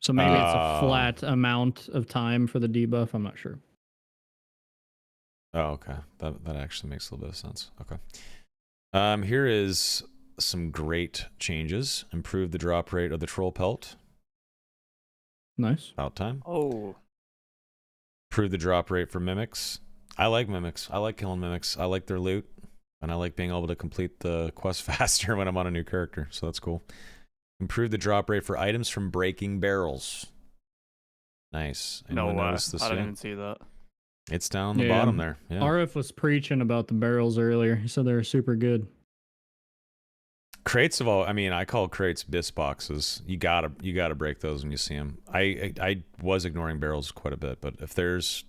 So maybe it's a flat amount of time for the debuff. I'm not sure. Oh, okay. That actually makes a little bit of sense. Okay. Here is some great changes. Improve the drop rate of the troll pelt. Nice. About time. Oh. Improve the drop rate for mimics. I like mimics. I like killing mimics. I like their loot. And I like being able to complete the quest faster when I'm on a new character. So that's cool. Improve the drop rate for items from breaking barrels. Nice. Anyone notice this I didn't yet? even see that. It's down the bottom there. Yeah. RF was preaching about the barrels earlier. He said they were super good. Crates of all, I mean, I call crates bis boxes. You gotta break those when you see them. I was ignoring barrels quite a bit, but if there's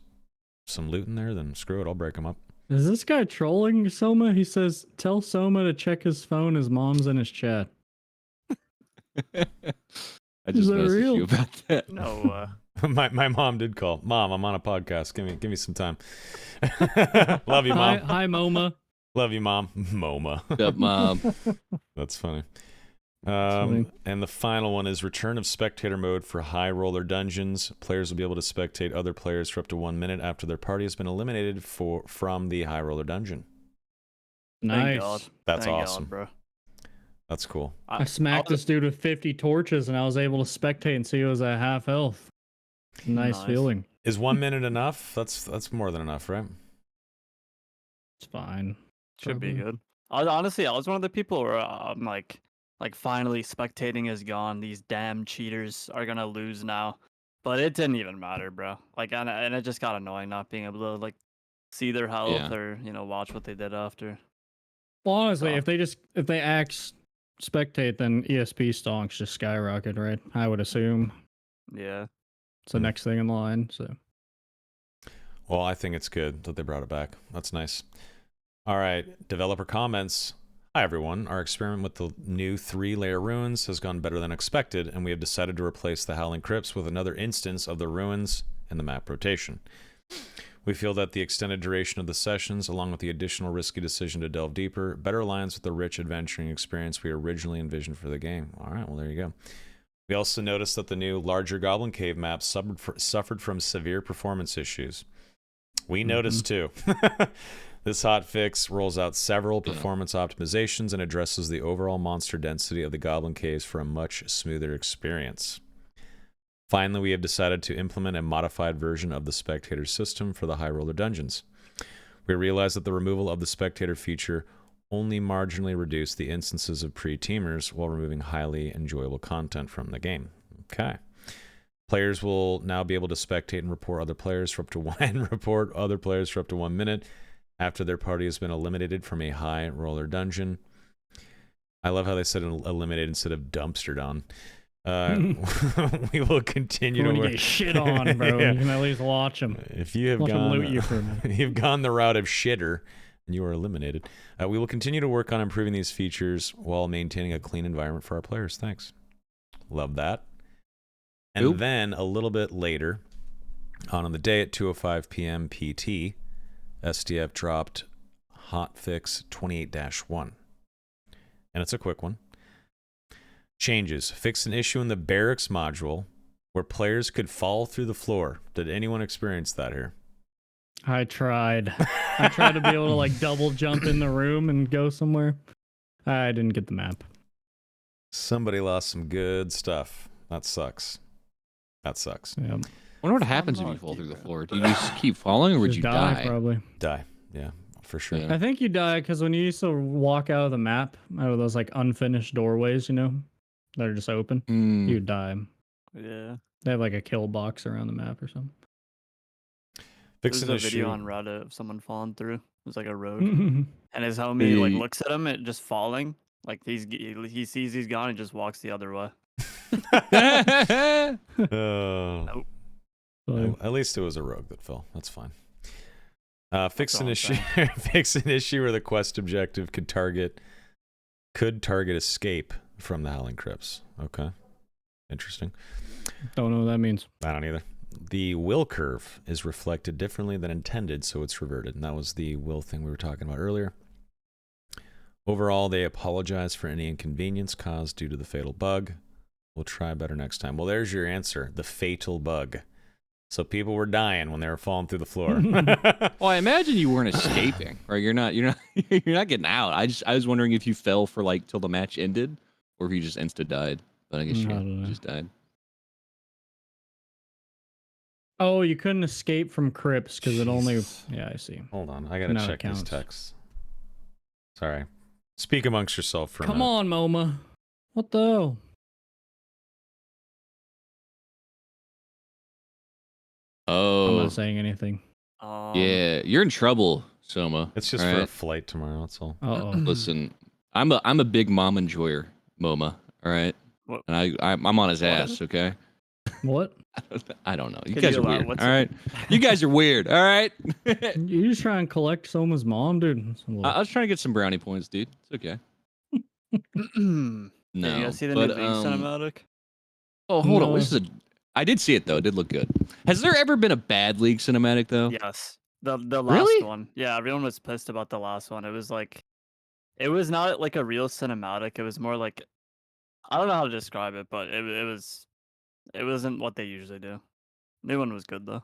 some loot in there, then screw it, I'll break them up. Is this guy trolling Soma? He says, tell Soma to check his phone. His mom's in his chat. I just that messaged real? you about that. No. my mom did call. Mom, I'm on a podcast. Give me some time. Love you, mom. Hi, MoMA. Love you, mom. MoMA. What's up, Mom? That's funny. funny. And the final one is return of spectator mode for high roller dungeons. Players will be able to spectate other players for up to 1 minute after their party has been eliminated from the high roller dungeon. Nice. Thank God. That's Thank awesome. God, bro. That's cool. I smacked this dude with 50 torches and I was able to spectate and see he was at half health. Nice feeling. Is 1 minute enough? That's more than enough, right? It's fine. Should be Probably. good. I was one of the people where I'm like finally spectating is gone. These damn cheaters are gonna lose now. But it didn't even matter, bro. Like, and it just got annoying not being able to like see their health Yeah. or watch what they did after. Well, honestly, God. if they axe spectate, then ESP stonks just skyrocket, right? I would assume Yeah. it's the next thing in line. So Well, I think it's good that they brought it back. That's nice. All right, developer comments. Hi, everyone. Our experiment with the new 3-layer ruins has gone better than expected, and we have decided to replace the Howling Crypts with another instance of the ruins in the map rotation. We feel that the extended duration of the sessions, along with the additional risky decision to delve deeper, better aligns with the rich adventuring experience we originally envisioned for the game. All right, well, there you go. We also noticed that the new larger Goblin Cave map suffered from severe performance issues. We noticed too. This hotfix rolls out several performance optimizations and addresses the overall monster density of the Goblin Caves for a much smoother experience. Finally, we have decided to implement a modified version of the spectator system for the high roller dungeons. We realize that the removal of the spectator feature only marginally reduced the instances of pre-teamers while removing highly enjoyable content from the game. Okay. Players will now be able to spectate and report other players for up to 1 minute after their party has been eliminated from a high roller dungeon. I love how they said eliminated instead of dumpstered on. We will continue to get shit on, bro. Yeah. You can at least watch them. If you have Watch them loot gone, you for a minute. you've gone the route of shitter, and you are eliminated. We will continue to work on improving these features while maintaining a clean environment for our players. Thanks. Love that. And then a little bit later, on the day at 2:05 p.m. PT, SDF dropped hotfix 28-1. And it's a quick one. Changes. Fix an issue in the barracks module where players could fall through the floor. Did anyone experience that here? I tried. I tried to be able to like double jump in the room and go somewhere. I didn't get the map. Somebody lost some good stuff. That sucks. That sucks. Yeah. I wonder what happens if you fall through the floor. Do you just keep falling, or would Just you die? die? Probably. Die. Yeah, for sure. Yeah. I think you die because when you used to walk out of the map, out of those like unfinished doorways, you know, that are just open, you die. Yeah. They have like a kill box around the map or something. Fix There's an a video issue. on Reddit of someone falling through. It was like a road, Mm. and his homie like Hey. looks at him and just falling. Like he sees he's gone and just walks the other way. Oh. So, At least it was a rogue that fell. That's fine. Fix all an I'm issue. Fix an issue where the quest objective could target escape from the Howling Crypts. Okay, interesting. don't know what that means. I don't either. The will curve is reflected differently than intended, so it's reverted, and that was the will thing we were talking about earlier. Overall, they apologize for any inconvenience caused due to the fatal bug. We'll try better next time. Well, there's your answer. The fatal bug. So people were dying when they were falling through the floor. Well, I imagine you weren't escaping, right? You're not you're not getting out. I was wondering if you fell for like till the match ended, or if you just insta died. But I guess I you don't know. just died. Oh, you couldn't escape from crypts because it only. Jesus. Yeah, I see. Hold on, I gotta No, it check these counts. texts. Sorry. Speak amongst yourself for a Come minute. on, MoMA. What the hell? I'm Oh, not saying anything. yeah, you're in trouble, Soma. It's just all for a right? flight tomorrow. That's all. Uh oh. Listen, I'm a big mom enjoyer, MoMA. All right, What? and I'm on his What? ass. Okay. What? I don't know. You Can guys you are allow- weird. what's All it- right. You guys are weird. All right. You just try and collect Soma's mom, dude. That's a little- I was trying to get some brownie points, dude. It's okay. No. No. Did you guys see the but, new League cinematic? Oh, hold on. No. This is a. I did see it though. It did look good. Has there ever been a bad League cinematic though? Yes. The last Really? one. Yeah, everyone was pissed about the last one. It was like, it was not like a real cinematic. It was more like, I don't know how to describe it, but it wasn't what they usually do. New one was good though.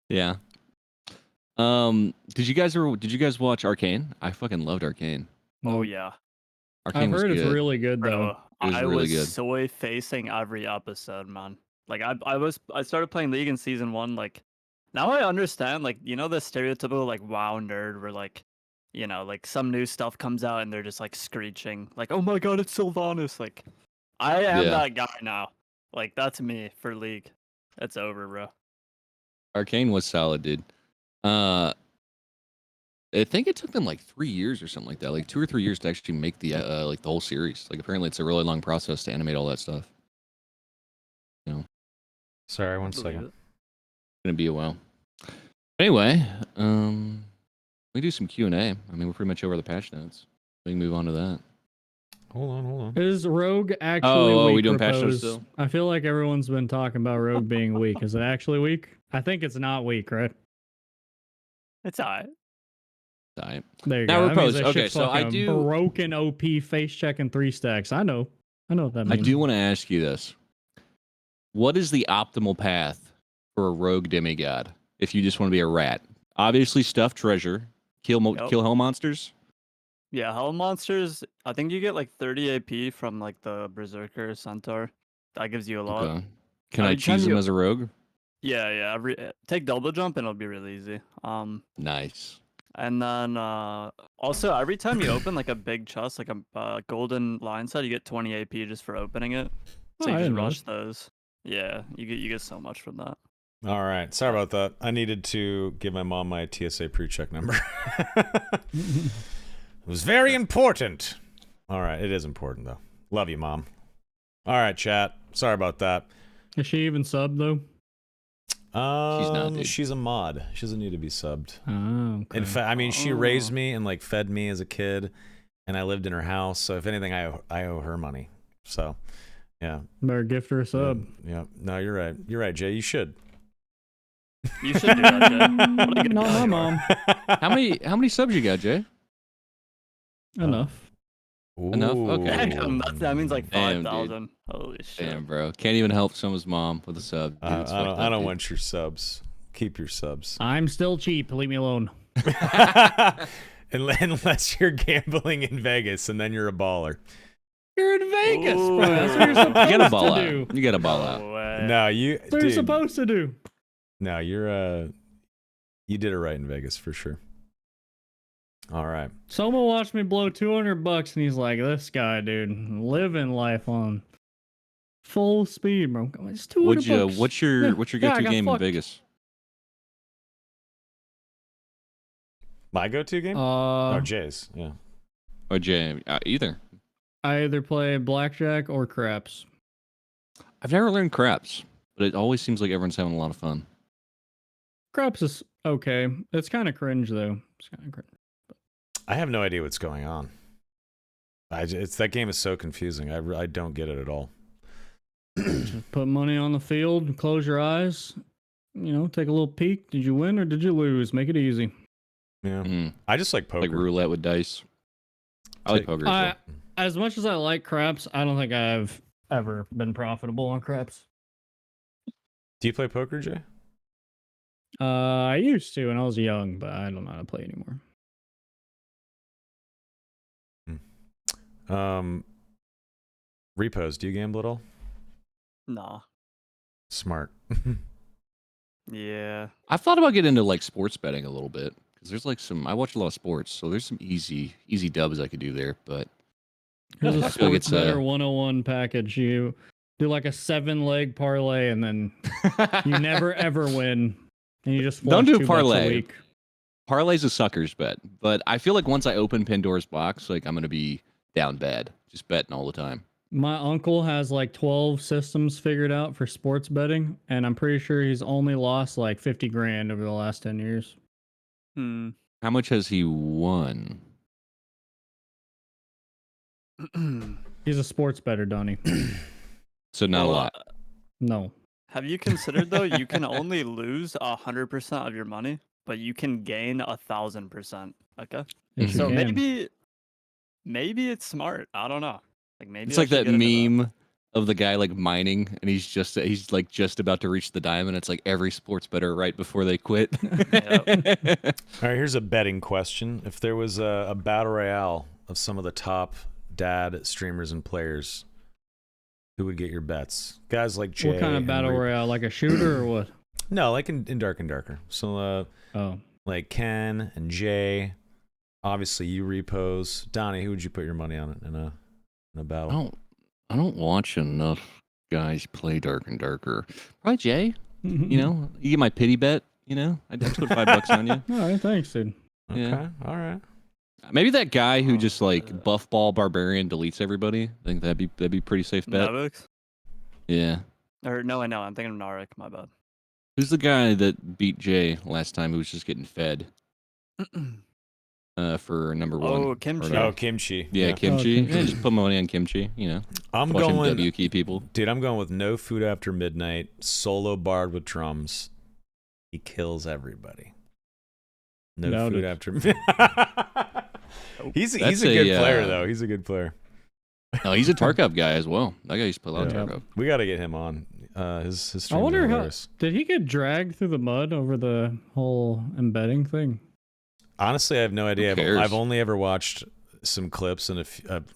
Yeah. Did you guys watch Arcane? I fucking loved Arcane. Oh No. yeah, Arcane I've was heard it's good. really good though. bro. It was I really was good. soy facing every episode, man. Like I started playing League in season 1. Like now I understand. Like the stereotypical like WoW nerd where like like some new stuff comes out and they're just like screeching like, oh my god, it's Sylvanas. Like I am Yeah. that guy now. Like that's me for League. It's over, bro. Arcane was solid, dude. I think it took them like 3 years or something like that, like 2 or 3 years to actually make the like the whole series. Like apparently it's a really long process to animate all that stuff. Sorry, one Believe second. it. Gonna be a while. Anyway, we do some Q&A. I mean, we're pretty much over the patch notes. We can move on to that. Hold on. Is Rogue actually Oh, weak? we doing patch notes Repose? still? I feel like everyone's been talking about Rogue being weak. Is it actually weak? I think it's not weak, right? It's alright. Alright. There you Now, go. That means Repose. that Okay, shit's so I fucking do- broken OP face checking 3 stacks. I know what that I means. do want to ask you this. What is the optimal path for a rogue demigod if you just want to be a rat? Obviously, stuff treasure, kill Yep. kill hell monsters. Yeah, hell monsters. I think you get like 30 AP from like the Berserker Centaur. That gives you a lot. Okay. Can I Every time choose him you- as a rogue? Yeah. Take double jump and it'll be really easy. Nice. And then also every time you open like a big chest, like a golden line set, you get 20 AP just for opening it. So Oh, I you just didn't know rush those. Yeah, you get so much from that. All right. Sorry about that. I needed to give my mom my TSA pre-check number. It was very important. All right. It is important, though. Love you, Mom. All right, chat. Sorry about that. Is she even sub though? She's not, dude. She's a mod. She doesn't need to be subbed. Oh, okay. In fact, I mean, she raised Oh. me and like fed me as a kid, and I lived in her house. So if anything, I owe her money. So, yeah. Better gift her a sub. Yeah. No, you're right. You're right, Jay. You should. You should do that, Jay. What a good Not guy my you are. mom. How many subs you got, Jay? Enough. Enough? Okay. Damn, that means like Damn, dude. 5,000. Holy shit. Damn, bro. Can't even help someone's mom with a sub. Dude, it's fucked I up, don't dude. want your subs. Keep your subs. I'm still cheap. Leave me alone. Unless you're gambling in Vegas, and then you're a baller. You're in Vegas, Ooh. bro. That's what you're supposed You gotta ball to out. do. You gotta ball out. No way. No, you. That's what you're supposed to do. No, you're. You did it right in Vegas for sure. All right. Someone watched me blow $200 and he's like, "This guy, dude, living life on full speed, bro." It's $200. What's your Yeah. go-to Yeah, I got game in fucked. Vegas? My go-to game? Oh, Uh, Jay's. Yeah. Or Jay? Either. I either play blackjack or craps. I've never learned craps, but it always seems like everyone's having a lot of fun. Craps is okay. It's kind of cringe though. It's kind of cringe. I have no idea what's going on. It's that game is so confusing. I don't get it at all. Just put money on the field, close your eyes, take a little peek. Did you win or did you lose? Make it easy. Yeah. Mm, I just like poker. like roulette with dice. I like Take- poker. as well. As much as I like craps, I don't think I've ever been profitable on craps. Do you play poker, Jay? I used to when I was young, but I don't know how to play anymore. Repoze, do you gamble at all? Nah. Smart. Yeah. I've thought about getting into like sports betting a little bit because there's like I watch a lot of sports, so there's some easy dubs I could do there. But Here's I a feel like sports better 101 package. You do like a 7-leg parlay, and then you never ever win, and you just Don't flush do a $2 parlay. a week. Parlay's a sucker's bet, but I feel like once I open Pandora's box, like I'm gonna be down bad, just betting all the time. My uncle has like 12 systems figured out for sports betting, and I'm pretty sure he's only lost like 50 grand over the last 10 years. Hmm. How much has he won? He's a sports bettor, Donnie. So not a Well, lot. No. Have you considered though? You can only lose 100% of your money, but you can gain 1,000%. Okay. Yes, you So can. maybe it's smart. I don't know. Like maybe It's I like should that get into meme of the guy like mining, and he's like just about to reach the diamond. It's like every sports bettor right before they quit. All right, here's a betting question. If there was a battle royale of some of the top dad streamers and players, who would get your bets? Guys like Jay. What kind of and battle royale? Like a shooter or what? No, like in Dark and Darker. So, Oh. like Ken and Jay. Obviously, you Repoze. Donnie, who would you put your money on in a battle? I don't watch enough guys play Dark and Darker. Probably Jay. You know, you get my pity bet. You know, I'd put $5 on you. All right, thanks, dude. Okay, Yeah. all right. Maybe that guy who just like buff ball barbarian deletes everybody. I think that'd be pretty safe bet. Nevix? Yeah. Or no, I know. I'm thinking of Narek. My bad. Who's the guy that beat Jay last time who was just getting fed? for number one. Oh, or kimchi. no. Oh, kimchi. Yeah, Oh, kimchi. kimchi. Yeah, just put money on kimchi. You know, I'm watch him going, W key people. dude. I'm going with no food after midnight. Solo bard with drums. He kills everybody. No Noted. food after. He's a That's good a, player though. He's a good player. No, he's a Tarkov guy as well. That guy used to play a lot Yeah. of Tarkov. We got to get him on. His streams I wonder are how hilarious. did he get dragged through the mud over the whole embedding thing? Honestly, I have no idea. cares? I've only ever watched some clips and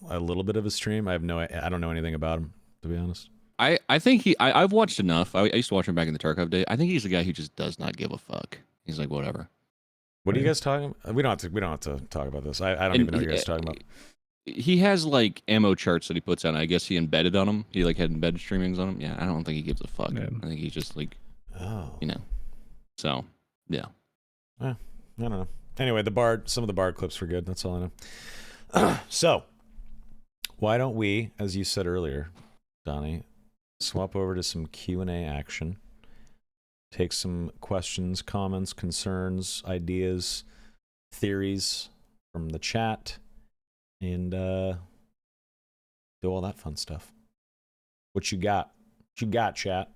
a little bit of his stream. I don't know anything about him, to be honest. I think I've watched enough. I used to watch him back in the Tarkov day. I think he's a guy who just does not give a fuck. He's like, whatever. What are you guys talking about? We don't have to talk about this. I don't And even know what you guys are talking about. He has like ammo charts that he puts on. I guess he embedded on them. He like had embedded streamings on them. Yeah, I don't think he gives a fuck. Yeah. I think he's just like, Oh. you know. So, yeah. I don't know. Anyway, some of the bard clips were good. That's all I know. So, why don't we, as you said earlier, Donnie, swap over to some Q&A action. Take some questions, comments, concerns, ideas, theories from the chat, and do all that fun stuff. What you got? What you got, chat?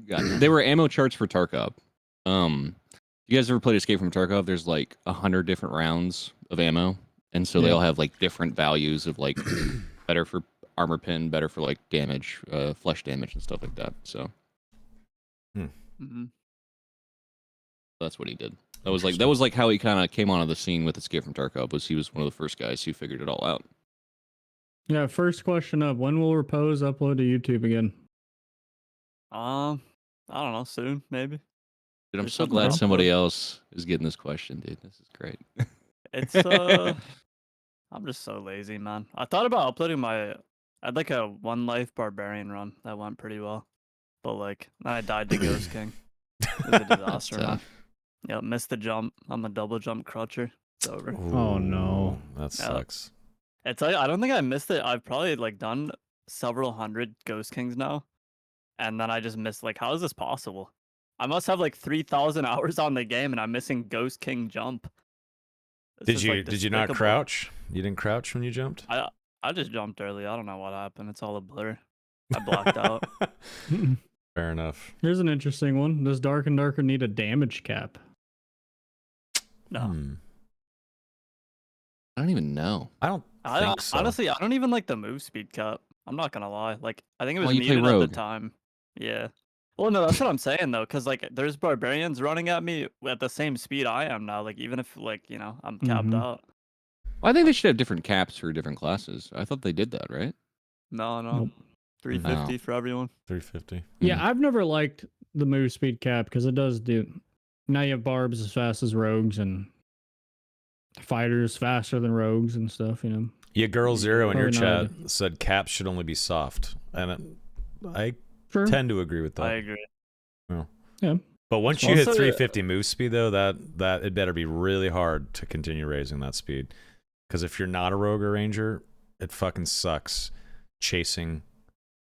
They were ammo charts for Tarkov. You guys ever played Escape from Tarkov? There's like 100 different rounds of ammo, and so they all have like different values of like better for armor pin, better for like damage, flesh damage, and stuff like that. So Mm-hmm. that's what he did. That was like how he kind of came onto the scene with Escape from Tarkov. Was he was one of the first guys who figured it all out. Yeah, first question up. When will Repoze upload to YouTube again? I don't know. Soon, maybe. Dude, I'm There's so something glad up somebody with- else is getting this question, dude. This is great. It's I'm just so lazy, man. I thought about uploading I had like a one life barbarian run that went pretty well, but like then I died to Ghost King. It was a disaster, man. Tough. Yep, missed the jump. I'm a double jump crutcher. It's over. Oh, no. That sucks. It's like I don't think I missed it. I've probably like done several hundred Ghost Kings now, and then I just missed. Like, how is this possible? I must have like 3,000 hours on the game, and I'm missing Ghost King jump. This is, like, Did you not despicable. crouch? You didn't crouch when you jumped? I just jumped early. I don't know what happened. It's all a blur. I blacked out. Fair enough. Here's an interesting one. Does Dark and Darker need a damage cap? No, I don't even know. I don't think so. honestly, I don't even like the move speed cap. I'm not gonna lie. Like, I think it was Well, you play needed at the rogue. time. Yeah. Well, no, that's what I'm saying though, because like there's barbarians running at me at the same speed I am now. Like, even if like I'm capped Mhm. out. Well, I think they should have different caps for different classes. I thought they did that, right? No, Nope. 350 for everyone. 350. Yeah, I've never liked the move speed cap because it does do. Now you have barbs as fast as rogues and fighters faster than rogues and stuff. You know. Yeah, Girl Zero in your Probably chat not said caps should only be soft, and I Sure. tend to agree with that. I agree. But once you hit Also, 350 move speed, though, that it better be really hard to continue raising that speed. Because if you're not a rogue or ranger, it fucking sucks chasing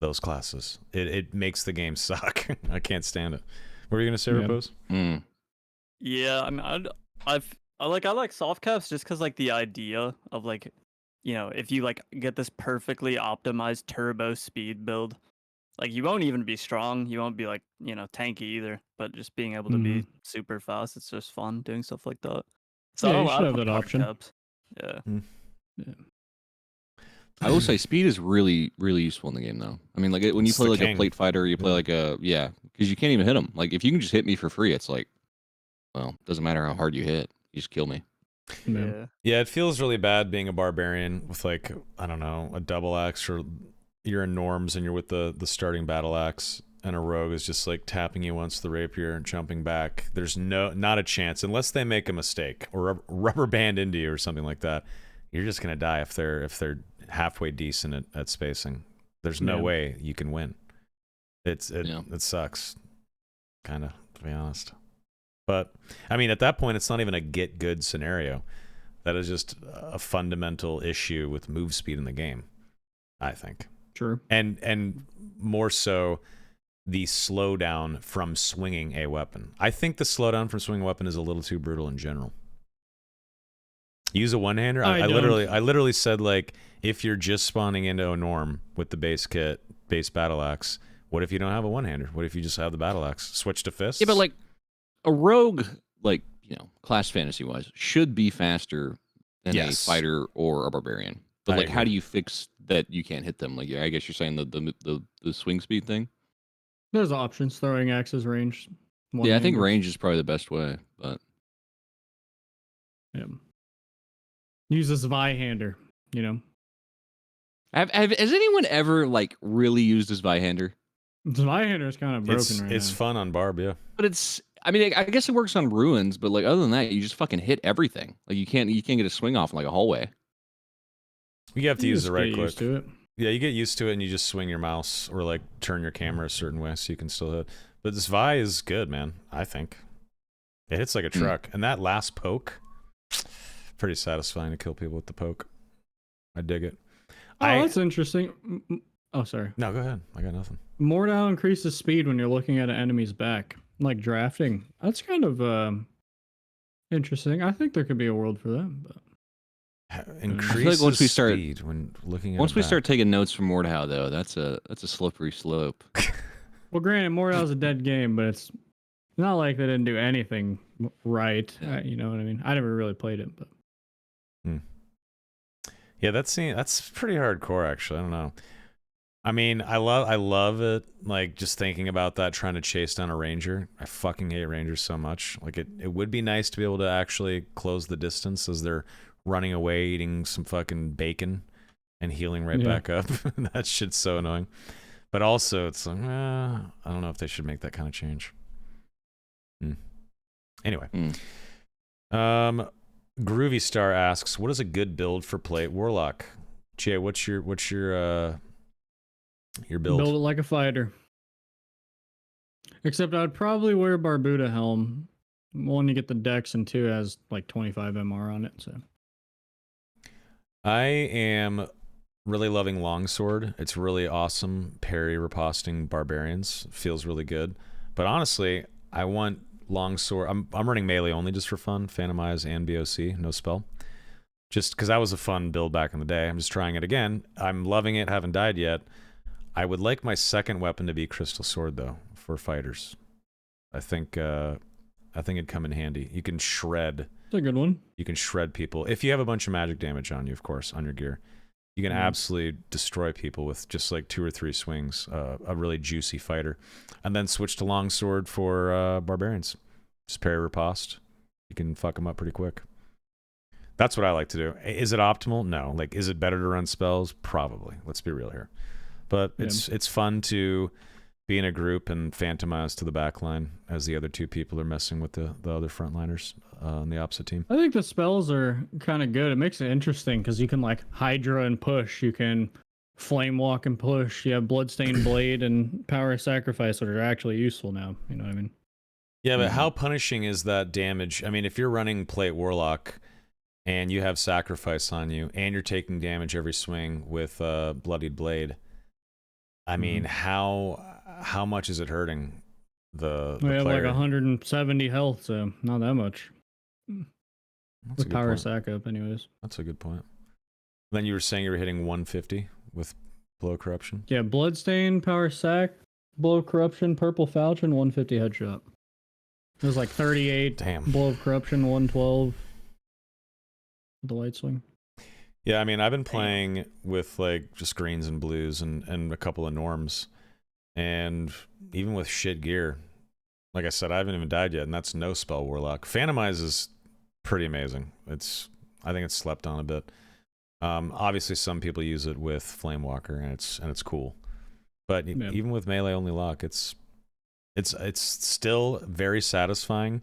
those classes. It makes the game suck. I can't stand it. What were you gonna say, Yeah. Repose? Mm. Yeah, I mean, I like soft caps just because like the idea of like, if you like get this perfectly optimized turbo speed build, like you won't even be strong. You won't be like tanky either. But just being able to be super fast, it's just fun doing stuff like that. So Yeah, I you don't- I should don't have like that hard option. caps. Yeah. I will say speed is really, really useful in the game, though. I mean, like when you It's play the like king. a plate fighter, you play like because you can't even hit them. Like if you can just hit me for free, it's like, well, doesn't matter how hard you hit, you just kill me. Yeah. Yeah. Yeah, it feels really bad being a barbarian with like, I don't know, a double axe, or you're in norms and you're with the starting battle axe, and a rogue is just like tapping you once with the rapier and jumping back. There's not a chance unless they make a mistake or rubber band into you or something like that. You're just gonna die if they're halfway decent at spacing. There's no Yeah. way you can win. It Yeah. sucks, kind of, to be honest. But I mean, at that point, it's not even a get good scenario. That is just a fundamental issue with move speed in the game, I think, True. and more so the slowdown from swinging a weapon. I think the slowdown from swinging a weapon is a little too brutal in general. Use a one-hander. I I don't. literally said like if you're just spawning into a norm with the base kit, base battle axe. What if you don't have a one-hander? What if you just have the battle axe? Switch to fists. Yeah, but like a rogue, like class fantasy wise, should be faster than a Yes. fighter or a barbarian. But I like, how agree. do you fix that? You can't hit them. Like, I guess you're saying the swing speed thing. There's options. Throwing axes, range. Yeah, I think One-handers. range is probably the best way. But Yeah. Use a Zweihander. has anyone ever like really used his Zweihander? Zweihander is kind of broken right It's now. fun on Barb, yeah. But I mean, I guess it works on ruins, but like other than that, you just fucking hit everything. Like you can't get a swing off in like a hallway. You have to You use just the right get click. used to it. Yeah, you get used to it and you just swing your mouse or like turn your camera a certain way so you can still hit. But this Vi is good, man. I think it hits like a truck, and that last poke, pretty satisfying to kill people with the poke. I dig it. Oh, that's interesting. Oh, sorry. No, go ahead. I got nothing. Mordau increases speed when you're looking at an enemy's back, like drafting. That's kind of interesting. I think there could be a world for that. But Increases once we start- speed when looking at Once a we back. start taking notes from Mordhau, though, that's a slippery slope. well, granted, Mordau's a dead game, but it's not like they didn't do anything right. Yeah. You know what I mean? I never really played it, but Yeah, that's pretty hardcore actually. I don't know. I mean, I love it, like just thinking about that, trying to chase down a ranger. I fucking hate rangers so much. Like it would be nice to be able to actually close the distance as they're running away eating some fucking bacon and healing right Yeah. back up. That shit's so annoying. But also it's like, I don't know if they should make that kind of change. Anyway. Groovy Star asks, what is a good build for Plate Warlock? Jay, what's your build? build it like a fighter. Except I'd probably wear a Barbuda helm. One, you get the dex, and two has like 25 MR on it. So I am really loving Longsword. It's really awesome. Parry riposting barbarians feels really good. But honestly, I want Longsword. I'm running melee only just for fun. Phantom Eyes and BOC, no spell. Just because that was a fun build back in the day. I'm just trying it again. I'm loving it. Haven't died yet. I would like my second weapon to be Crystal Sword though for fighters. I think it'd come in handy. You can shred. it's a good one. You can shred people if you have a bunch of magic damage on you, of course, on your gear. You can absolutely destroy people with just like 2 or 3 swings. A really juicy fighter, and then switch to longsword for barbarians. Just parry riposte. You can fuck them up pretty quick. That's what I like to do. Is it optimal? No. Like, is it better to run spells? Probably. Let's be real here. But it's fun to be in a group and phantomize to the back line as the other 2 people are messing with the other frontliners on the opposite team. I think the spells are kind of good. It makes it interesting because you can like Hydra and push. You can Flame Walk and push. You have Bloodstained Blade and Power of Sacrifice that are actually useful now. You know what I mean? Yeah, but how punishing is that damage? I mean, if you're running Plate Warlock and you have Sacrifice on you and you're taking damage every swing with Bloodied Blade, I mean, how much is it hurting the We have player? like 170 health, so not that much. That's a With good Power point. Sack up, anyways. That's a good point. Then you were saying you were hitting 150 with Blow Corruption? Yeah, Bloodstain, Power Sack, Blow of Corruption, Purple Falchion, 150 headshot. It was like 38. Damn. Blow of Corruption, 112. The Light Swing. Yeah, I mean, I've been playing with like just greens and blues and a couple of norms. And even with shit gear, like I said, I haven't even died yet, and that's no spell Warlock. Phantomize is pretty amazing. I think it's slept on a bit. Obviously, some people use it with Flamewalker, and it's cool. But even with melee only lock, it's still very satisfying.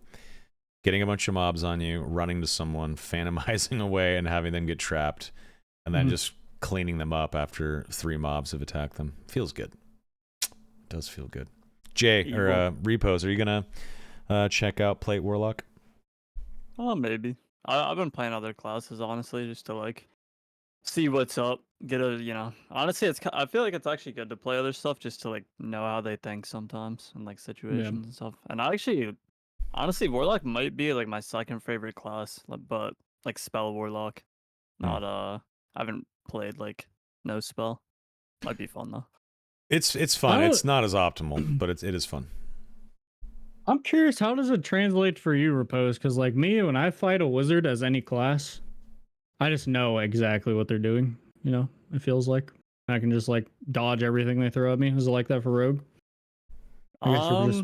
Getting a bunch of mobs on you, running to someone, phantomizing away, and having them get trapped, and then just cleaning them up after 3 mobs have attacked them. Feels good. It does feel good. Jay, or Repoze, are you gonna check out Plate Warlock? Oh, maybe. I've been playing other classes, honestly, just to like see what's up. Get a, honestly, I feel like it's actually good to play other stuff just to like know how they think sometimes and like situations and stuff. And honestly, Warlock might be like my second favorite class, but like spell warlock. Not I haven't played like no spell. Might be fun though. It's fun. It's not as optimal, but it is fun. I'm curious, how does it translate for you, Repoze? Because like me, when I fight a wizard as any class, I just know exactly what they're doing. You know, it feels like I can just like dodge everything they throw at me. Is it like that for rogue? I guess you just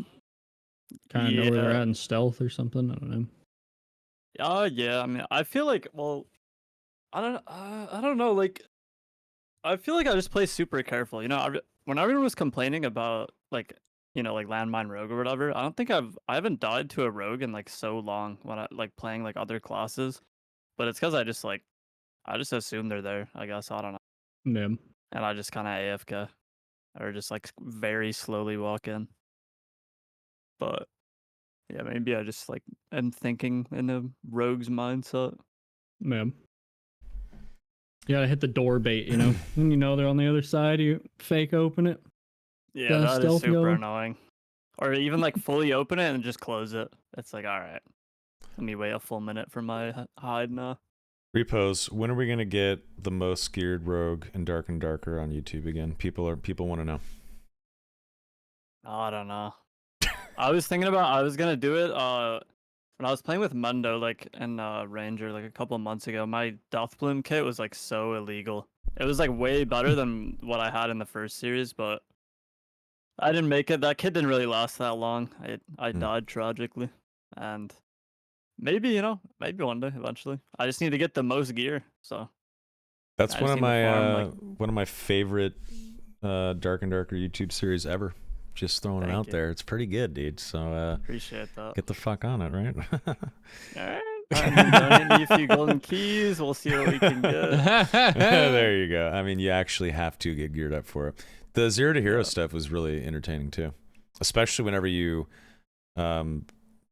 kind of know where they're at in stealth or something. I don't know. Yeah. I mean, I feel like, well, I don't know. Like, I feel like I just play super careful. You know, when everyone was complaining about like, you know, like landmine rogue or whatever, I don't think I haven't died to a rogue in like so long when I like playing like other classes. But it's because I just assume they're there. I guess I don't know, Yeah. and I just kind of AFK or just like very slowly walk in. But yeah, maybe I just like am thinking in a rogue's mindset. Yeah. You gotta hit the door bait, you know? And you know they're on the other side, you fake open it. Yeah, that is stealth super go. annoying. Or even like fully open it and just close it. It's like, all right, let me wait a full minute for my hide now. Repoze, when are we gonna get the most geared rogue in Dark and Darker on YouTube again? People want to know. I don't know. I was thinking about I was gonna do it when I was playing with Mundo like in Ranger like a couple of months ago. My Death Bloom kit was like so illegal. It was like way better than what I had in the first series, but I didn't make it. That kit didn't really last that long. I died tragically, and maybe, you know, maybe one day eventually. I just need to get the most gear. So That's I one just of need to my farm, like, one of my favorite Dark and Darker YouTube series ever. Just throwing it Thank out you. there. It's pretty good, dude. So Appreciate that. get the fuck on it, right? All right. I mean, donate me a few golden keys. We'll see what we can get. There you go. I mean, you actually have to get geared up for it. The Zero to Hero Yeah. stuff was really entertaining too, especially whenever you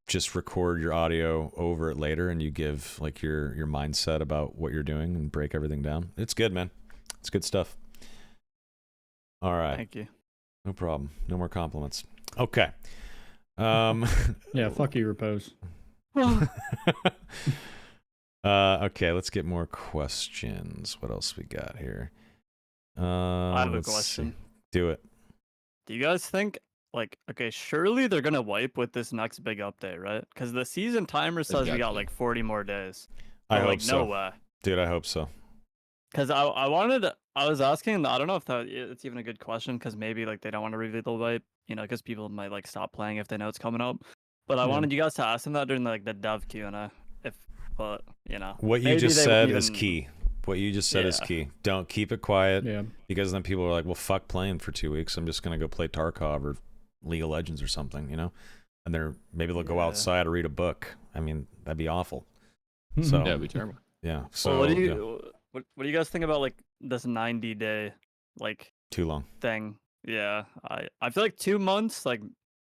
just record your audio over it later and you give like your mindset about what you're doing and break everything down. It's good, man. It's good stuff. All right. Thank you. No problem. No more compliments. Okay. Yeah, fuck you, Repoze. Okay, let's get more questions. What else we got here? I have a let's question. see. Do it. Do you guys think, like, okay, surely they're gonna wipe with this next big update, right? Because the season timer says we got got to. like 40 more days. I But, hope like, so. no way. Dude, I hope so. Because I was asking, I don't know if it's even a good question, because maybe like they don't want to reveal the wipe, you know, because people might like stop playing if they know it's coming up. But I Yeah. wanted you guys to ask them that during like the dev Q&A, but you know, What you maybe just they said wouldn't is even- key. What you just said is Yeah. key. Don't keep it quiet Yeah. because then people are like, well, fuck playing for 2 weeks. I'm just going to go play Tarkov or League of Legends or something, you know? And maybe they'll go Yeah. outside or read a book. I mean, that'd be awful. So, Yeah, it'd be terrible. yeah. So, Well, what do yeah, you what do you guys think about like this 90-day like too long. thing? Yeah, I feel like 2 months like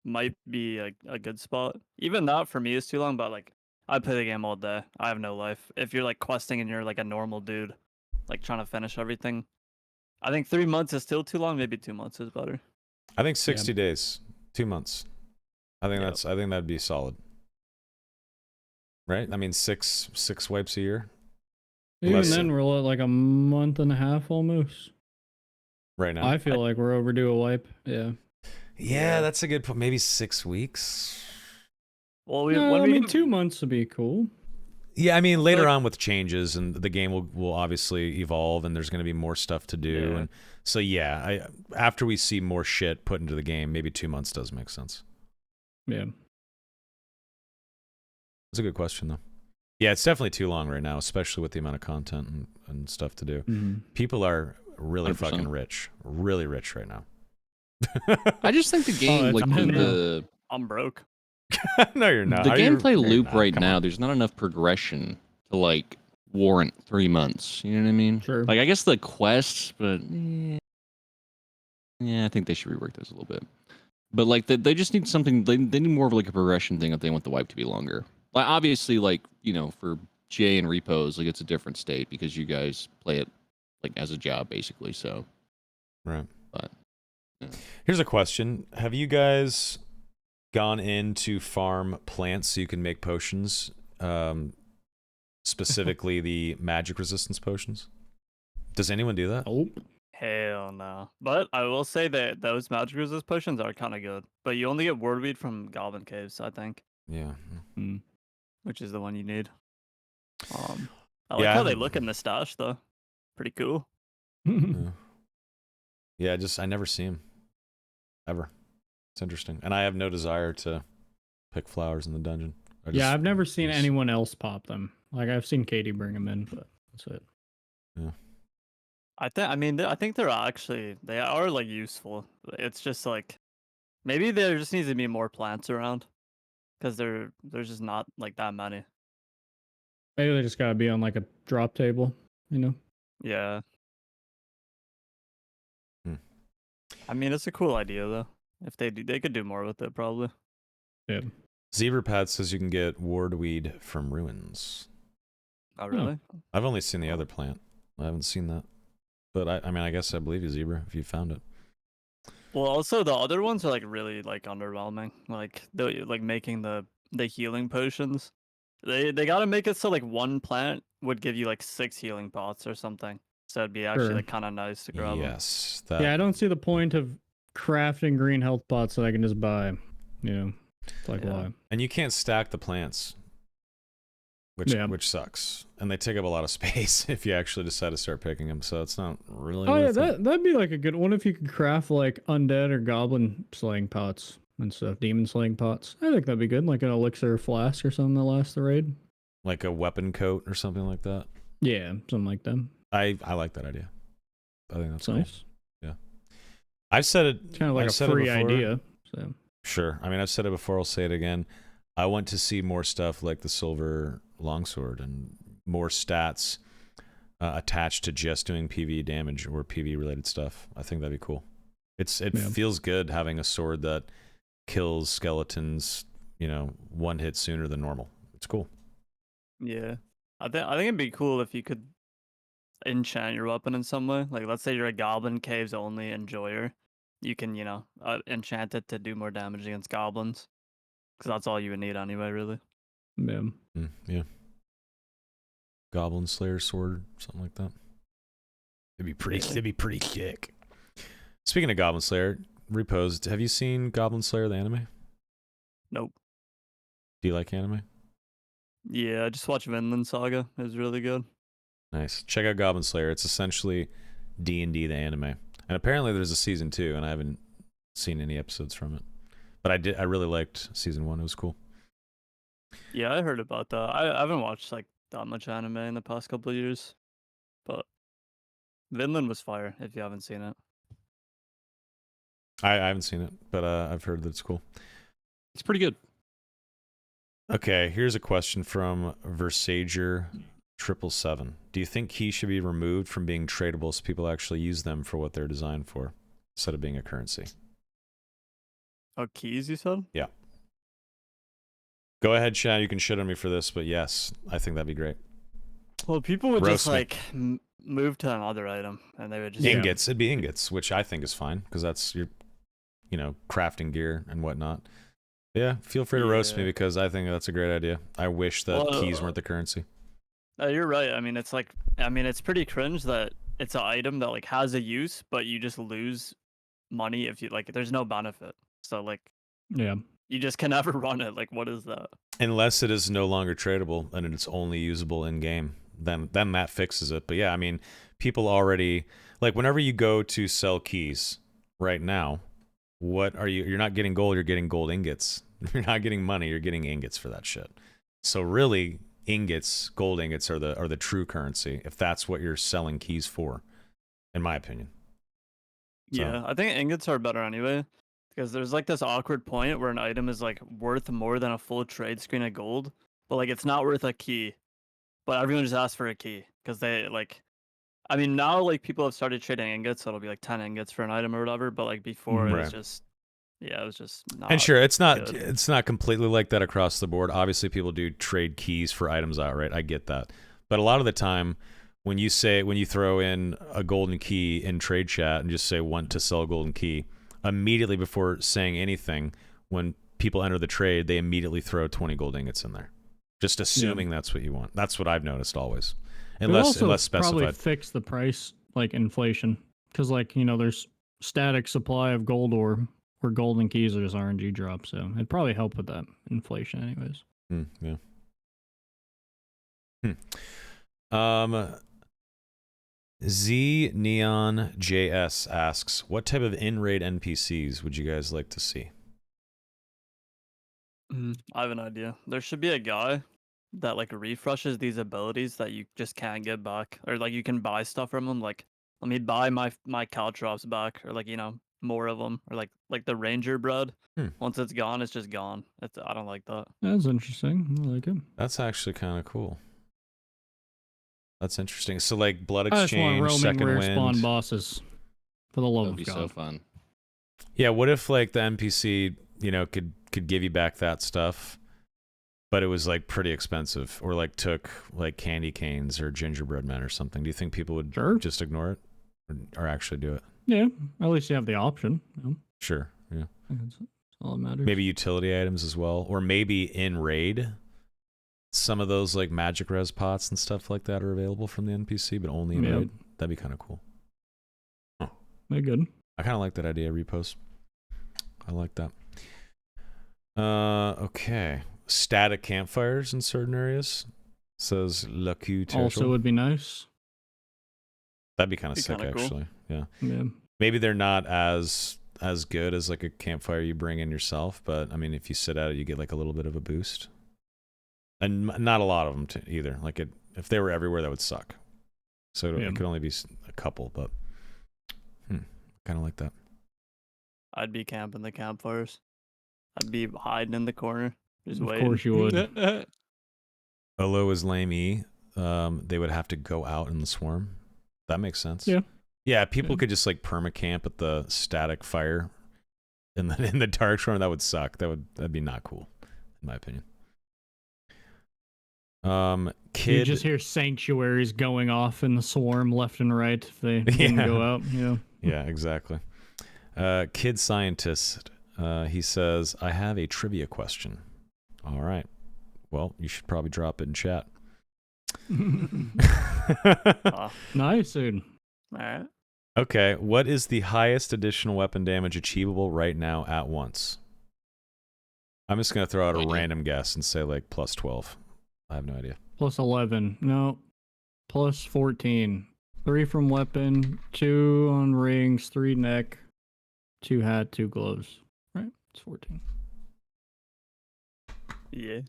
might be a good spot. Even that for me is too long, but like I play the game all day. I have no life. If you're like questing and you're like a normal dude, like trying to finish everything, I think 3 months is still too long. Maybe 2 months is better. I think 60 days, 2 months. I think Yep. I think that'd be solid. Right? I mean, six wipes a year Even Less- then, we're at like a month and a half almost. right now. I feel like we're overdue a wipe. Yeah. Yeah, that's a good point. Maybe 6 weeks. Well, No, when I we mean, 2 months would be cool. Yeah, I mean later like- on with changes and the game will obviously evolve and there's going to be more stuff to do Yeah. and so yeah, after we see more shit put into the game, maybe 2 months does make sense. Yeah. It's a good question though. Yeah, it's definitely too long right now, especially with the amount of content and stuff to do. Mhm. People are really 100%. fucking rich, really rich right now. I just think the game, it's like been, I'm broke. No, you're not. the Are you- gameplay you're loop not. right Come now, on. there's not enough progression to like warrant 3 months. You know what I mean? Sure. Like I guess the quests, but yeah, I think they should rework those a little bit. But like they just need something. They need more of like a progression thing if they want the wipe to be longer. Like obviously, like you know, for Jay and Repoze, like it's a different state because you guys play it like as a job basically. So Right. But, yeah. Here's a question. Have you guys gone in to farm plants so you can make potions specifically the magic resistance potions. Does anyone do that? Oh, Hell no. But I will say that those magic resist potions are kind of good. But you only get wordweed from Goblin Caves, I think, Yeah. which is the one you need. I Yeah, like I how they haven't- look in the stash though. Pretty cool. Yeah. Yeah, I never see them ever. It's interesting, and I have no desire to pick flowers in the dungeon. yeah, I've never seen just- anyone else pop them. Like I've seen Katie bring them in, but that's it. Yeah. I think they are like useful. It's just like maybe there just needs to be more plants around because there's just not like that many. Maybe they just gotta be on like a drop table, you know? Yeah. Hmm. I mean, it's a cool idea though. If they could do more with it probably. Yeah. Zebrapad says you can get wardweed from ruins. Oh really? I've only seen the other plant. I haven't seen that. But I mean, I guess I believe you, Zebra, if you found it. Well, also the other ones are like really like underwhelming. Like making the healing potions. They got to make it so like one plant would give you like 6 healing pots or something. So it'd be actually Sure. like kind of nice to grab 'em. Yes. That, Yeah, I don't see the point of crafting green health pots that I can just buy. You know, it's like Yeah. why? And you can't stack the plants, which sucks. And they take up a lot of space if you actually decide to start picking them. So it's not really Oh yeah, worth it. that'd be like a good one if you could craft like undead or goblin slaying pots and stuff, demon slaying pots. I think that'd be good, like an elixir flask or something that lasts the raid. Like a weapon coat or something like that. Yeah, something like that. I like that idea. I think that's It's cool. nice. I've said it. It's kind of like I've a said it free before. idea. So Sure. I mean, I've said it before. I'll say it again. I want to see more stuff like the silver longsword and more stats attached to just doing PvE damage or PvE related stuff. I think that'd be cool. It Yeah. feels good having a sword that kills skeletons, one hit sooner than normal. It's cool. Yeah. I think it'd be cool if you could enchant your weapon in some way. Like let's say you're a Goblin Caves only enjoyer. You can, enchant it to do more damage against goblins. Because that's all you would need anyway, really. yeah. Yeah. Goblin Slayer sword, something like that. It'd be pretty kick. Speaking of Goblin Slayer, Repoze, have you seen Goblin Slayer the anime? Nope. Do you like anime? Yeah, I just watched Vinland Saga. It was really good. Nice. Check out Goblin Slayer. It's essentially D&D the anime. And apparently there's a season 2 and I haven't seen any episodes from it. But I really liked season 1. It was cool. Yeah, I heard about that. I haven't watched like that much anime in the past couple of years. But Vinland was fire if you haven't seen it. I haven't seen it, but I've heard that it's cool. It's pretty good. Okay, here's a question from Versager777. Do you think keys should be removed from being tradable so people actually use them for what they're designed for, instead of being a currency? Oh, keys, you said? Yeah. Go ahead, Chad. You can shit on me for this, but yes, I think that'd be great. Well, people would Roast just me. like move to another item and they would just. Ingots. It'd be ingots, which I think is fine because that's your, crafting gear and whatnot. Yeah, feel free to roast me Yeah. because I think that's a great idea. I wish that Well, keys weren't the currency. You're right. I mean, it's pretty cringe that it's an item that like has a use, but you just lose money if you like. There's no benefit. So like, Yeah. you just can never run it. Like, what is that? Unless it is no longer tradable and it's only usable in game, then that fixes it. But yeah, I mean, people already like whenever you go to sell keys right now, what are you? You're not getting gold. You're getting gold ingots. You're not getting money. You're getting ingots for that shit. So really, gold ingots are the true currency if that's what you're selling keys for, in my opinion. So- Yeah, I think ingots are better anyway. Because there's like this awkward point where an item is like worth more than a full trade screen of gold, but like it's not worth a key. But everyone just asks for a key because they like. I mean, now like people have started trading ingots, so it'll be like 10 ingots for an item or whatever. But like before, it was Right. just, it was just not. And sure, it's not good. completely like that across the board. Obviously, people do trade keys for items outright. I get that, but a lot of the time, when you throw in a golden key in trade chat and just say want to sell a golden key, immediately before saying anything, when people enter the trade, they immediately throw 20 gold ingots in there. Just assuming that's what you want. That's what I've noticed always, It would unless also specified. probably fix the price, like inflation, because like there's static supply of gold ore where golden keys are just RNG drops, so it'd probably help with that inflation, anyways. Yeah. Z Neon JS asks, what type of in-raid NPCs would you guys like to see? I have an idea. There should be a guy that like refreshes these abilities that you just can't get back, or like you can buy stuff from them. Like, let me buy my caltrops back, or like more of them, or like the ranger bread. Once it's gone, it's just gone. I don't like that. That's interesting. I like it. That's actually kind of cool. That's interesting. So like Blood I just want Exchange, roaming Second rare Wind. spawn bosses. For the love That'd of be God. so fun. Yeah, what if like the NPC, could give you back that stuff, but it was like pretty expensive, or like took like candy canes or gingerbread men or something? Do you think people would just ignore it, or actually do it? Yeah, at least you have the option. Sure. Yeah. That's all that matters. Maybe utility items as well, or maybe in raid, some of those like magic res pots and stuff like that are available from the NPC, but only in raid. That'd be kind of cool. Oh, they're good. I kind of like that idea. Repoze. I like that. Okay. Static campfires in certain areas, says Lucky Turtle. Also would be nice. That'd be kind of sick, actually. Cool. Yeah. Maybe they're not as good as like a campfire you bring in yourself, but I mean, if you sit at it, you get like a little bit of a boost. And not a lot of them either. Like if they were everywhere, that would suck. So it could only be a couple, but kind of like that. I'd be camping the campfires. I'd be hiding in the corner, just waiting. Of course you would. Olo is lame E. They would have to go out in the swarm. That makes sense. Yeah. Yeah, people could just like perma-camp at the static fire in the dark swarm. That would suck. That'd be not cool, in my opinion. You just hear sanctuaries going off in the swarm left and right if they didn't go out. Yeah, exactly. Kid Scientist, he says, I have a trivia question. All right. Well, you should probably drop it in chat. Nice, dude. All right. Okay, what is the highest additional weapon damage achievable right now at once? I'm just going to throw out a random guess and say like plus 12. I have no idea. Plus 11. No. Plus 14. 3 from weapon, 2 on rings, 3 neck, 2 hat, 2 gloves. Right? It's 14. Yeah.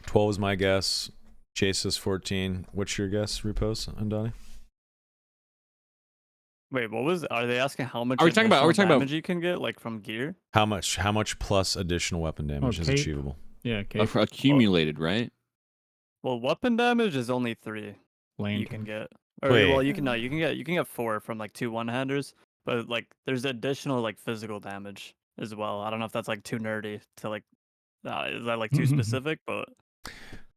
12 is my guess. Jay says 14. What's your guess, Repoze and Donnie? Wait, what was? Are they asking how much? Are we talking about damage you can get, like from gear? How much plus additional weapon damage is achievable? Yeah, okay. Accumulated, right? Well, weapon damage is only 3. Lantern. You can get. Or Wait. well, you can get 4 from like 2 one-handers, but like there's additional like physical damage as well. I don't know if that's like too nerdy to like. Is that like too specific? But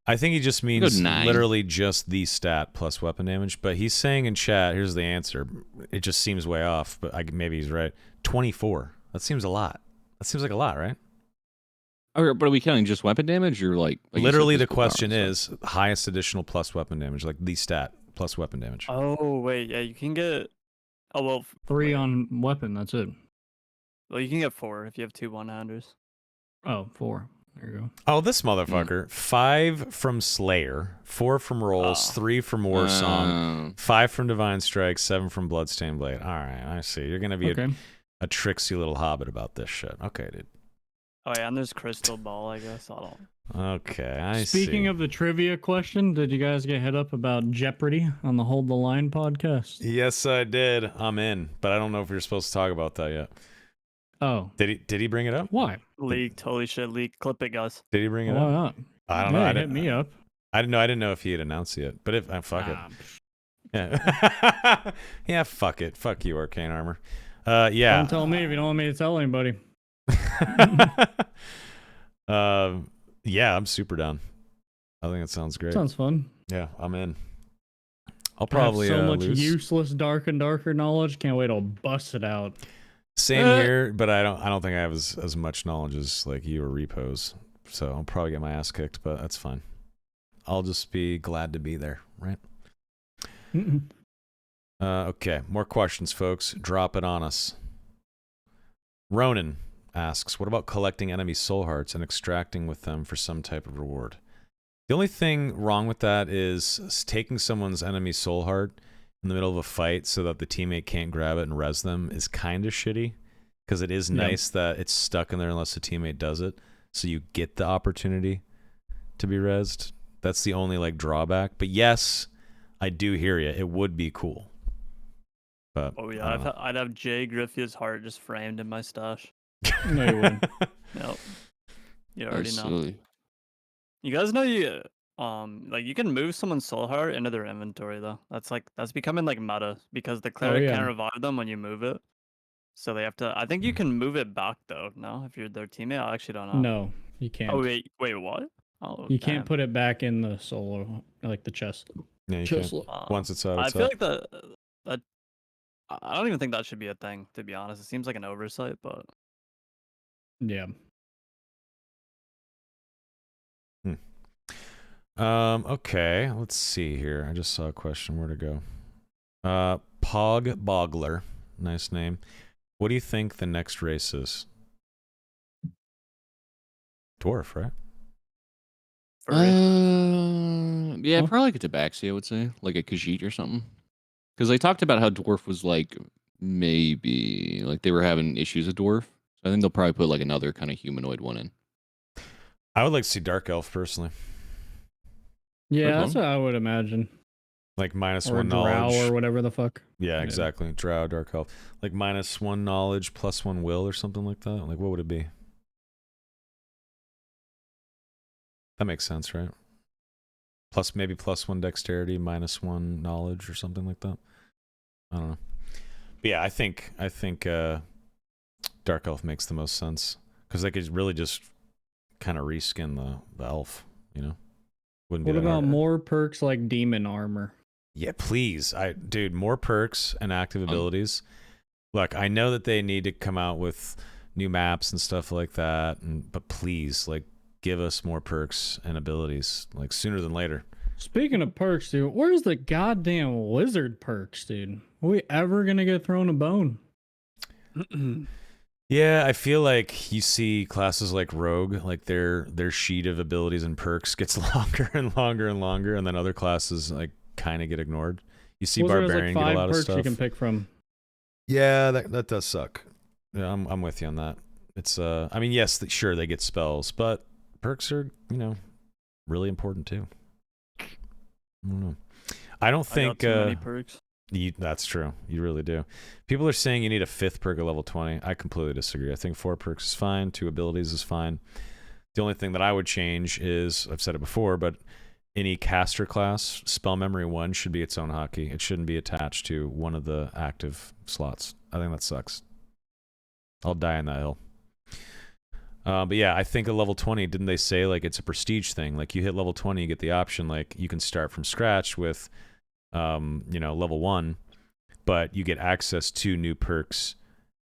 I think he just means 9. literally just the stat plus weapon damage. But he's saying in chat, here's the answer. It just seems way off, but maybe he's right. 24. That seems a lot. That seems like a lot, right? But are we counting just weapon damage or like Literally, the question is highest additional plus weapon damage, like the stat plus weapon damage. oh wait, yeah, you can get. Oh well, 3 on weapon, that's it. well you can get 4 if you have 2 one-handers. Oh, 4. There you go. Oh, this motherfucker. 5 from Slayer, 4 from Rolls, 3 from War Song, 5 from Divine Strike, 7 from Bloodstained Blade. All right, I see. You're going to be a tricksy little hobbit about this shit. Okay, dude. Oh yeah, and there's Crystal Ball, I guess. I don't. Okay, I see. Speaking of the trivia question, did you guys get hit up about Jeopardy on the Hold the Line podcast? Yes, I did. I'm in, but I don't know if you're supposed to talk about that yet. Oh. Did he bring it up? Why? Leaked. Holy shit, leaked. Clip it, guys. Did he bring it Why up? not? I don't know. Hit me up. I didn't know if he had announced it yet. But if fuck it. Yeah. Yeah, fuck it. Fuck you, Arcane Armor. Yeah. Don't tell me if you don't want me to tell anybody. Yeah, I'm super down. I think it sounds great. Sounds fun. Yeah, I'm in. I'll probably I have so much lose. useless dark and darker knowledge. Can't wait to bust it out. Same here, but I don't think I have as much knowledge as like you or Repoze. so I'll probably get my ass kicked, but that's fine. I'll just be glad to be there, right? Okay, more questions, folks. Drop it on us. Ronan asks, what about collecting enemy soul hearts and extracting with them for some type of reward? The only thing wrong with that is taking someone's enemy soul heart in the middle of a fight so that the teammate can't grab it and res them is kind of shitty, because it is nice that it's stuck in there unless the teammate does it, so you get the opportunity to be rezzed. That's the only like drawback. But yes, I do hear you. It would be cool. But Oh yeah, I'd have Jay Griffith's heart just framed in my stash. No, you wouldn't. Nope. You already That's know. silly. You guys know like you can move someone's soul heart into their inventory though. That's becoming like meta because the cleric yeah. can't revive them when you move it. So they have to. I think you can move it back though. No, if you're their teammate, I actually don't know. No, you can't. Oh wait, what? Oh, you can't damn. put it back in the soul, like the chest. yeah, you Chest. can't. Once it's out, I it's feel out. like that. I don't even think that should be a thing. To be honest, it seems like an oversight, but Yeah. Okay, let's see here. I just saw a question. Where to go? Pog Bogler, nice name. What do you think the next race is? Dwarf, right? Yeah, Huh? probably like a Tabaxi, I would say, like a Khajiit or something. Because they talked about how Dwarf was like maybe like they were having issues with Dwarf. So I think they'll probably put like another kind of humanoid one in. I would like to see Dark Elf personally, Yeah, Okay. that's what I would imagine. like minus Or a one drow knowledge. or whatever the fuck. Yeah, Yeah. exactly. Drow, Dark Elf, like minus one knowledge, plus one will, or something like that. Like, what would it be? That makes sense, right? Plus maybe plus one dexterity, minus one knowledge, or something like that. I don't know. But yeah, I think Dark Elf makes the most sense because they could really just kind of reskin the elf, you know? Wouldn't What be that about hard. more perks like demon armor? Yeah, please. Dude, more perks and active abilities. Look, I know that they need to come out with new maps and stuff like that, but please, like, give us more perks and abilities, like, sooner than later. Speaking of perks, dude, where's the goddamn wizard perks, dude? Are we ever gonna get thrown a bone? Yeah, I feel like you see classes like Rogue, like their sheet of abilities and perks gets longer and longer and longer, and then other classes like kind of get ignored. You see Wizard has, Barbarian like get a 5 lot of perks stuff. you can pick from. Yeah, that does suck. Yeah, I'm with you on that. It's I mean, yes, sure they get spells, but perks are, you know, really important too. I don't know. I don't I think got too many perks. that's true. You really do. People are saying you need a 5th perk at level 20. I completely disagree. I think 4 perks is fine. 2 abilities is fine. The only thing that I would change is, I've said it before, but any caster class, spell memory 1 should be its own hotkey. It shouldn't be attached to one of the active slots. I think that sucks. I'll die on that hill. But yeah, I think at level 20, didn't they say like it's a prestige thing? Like you hit level 20, you get the option, like you can start from scratch with you know, level 1, but you get access to new perks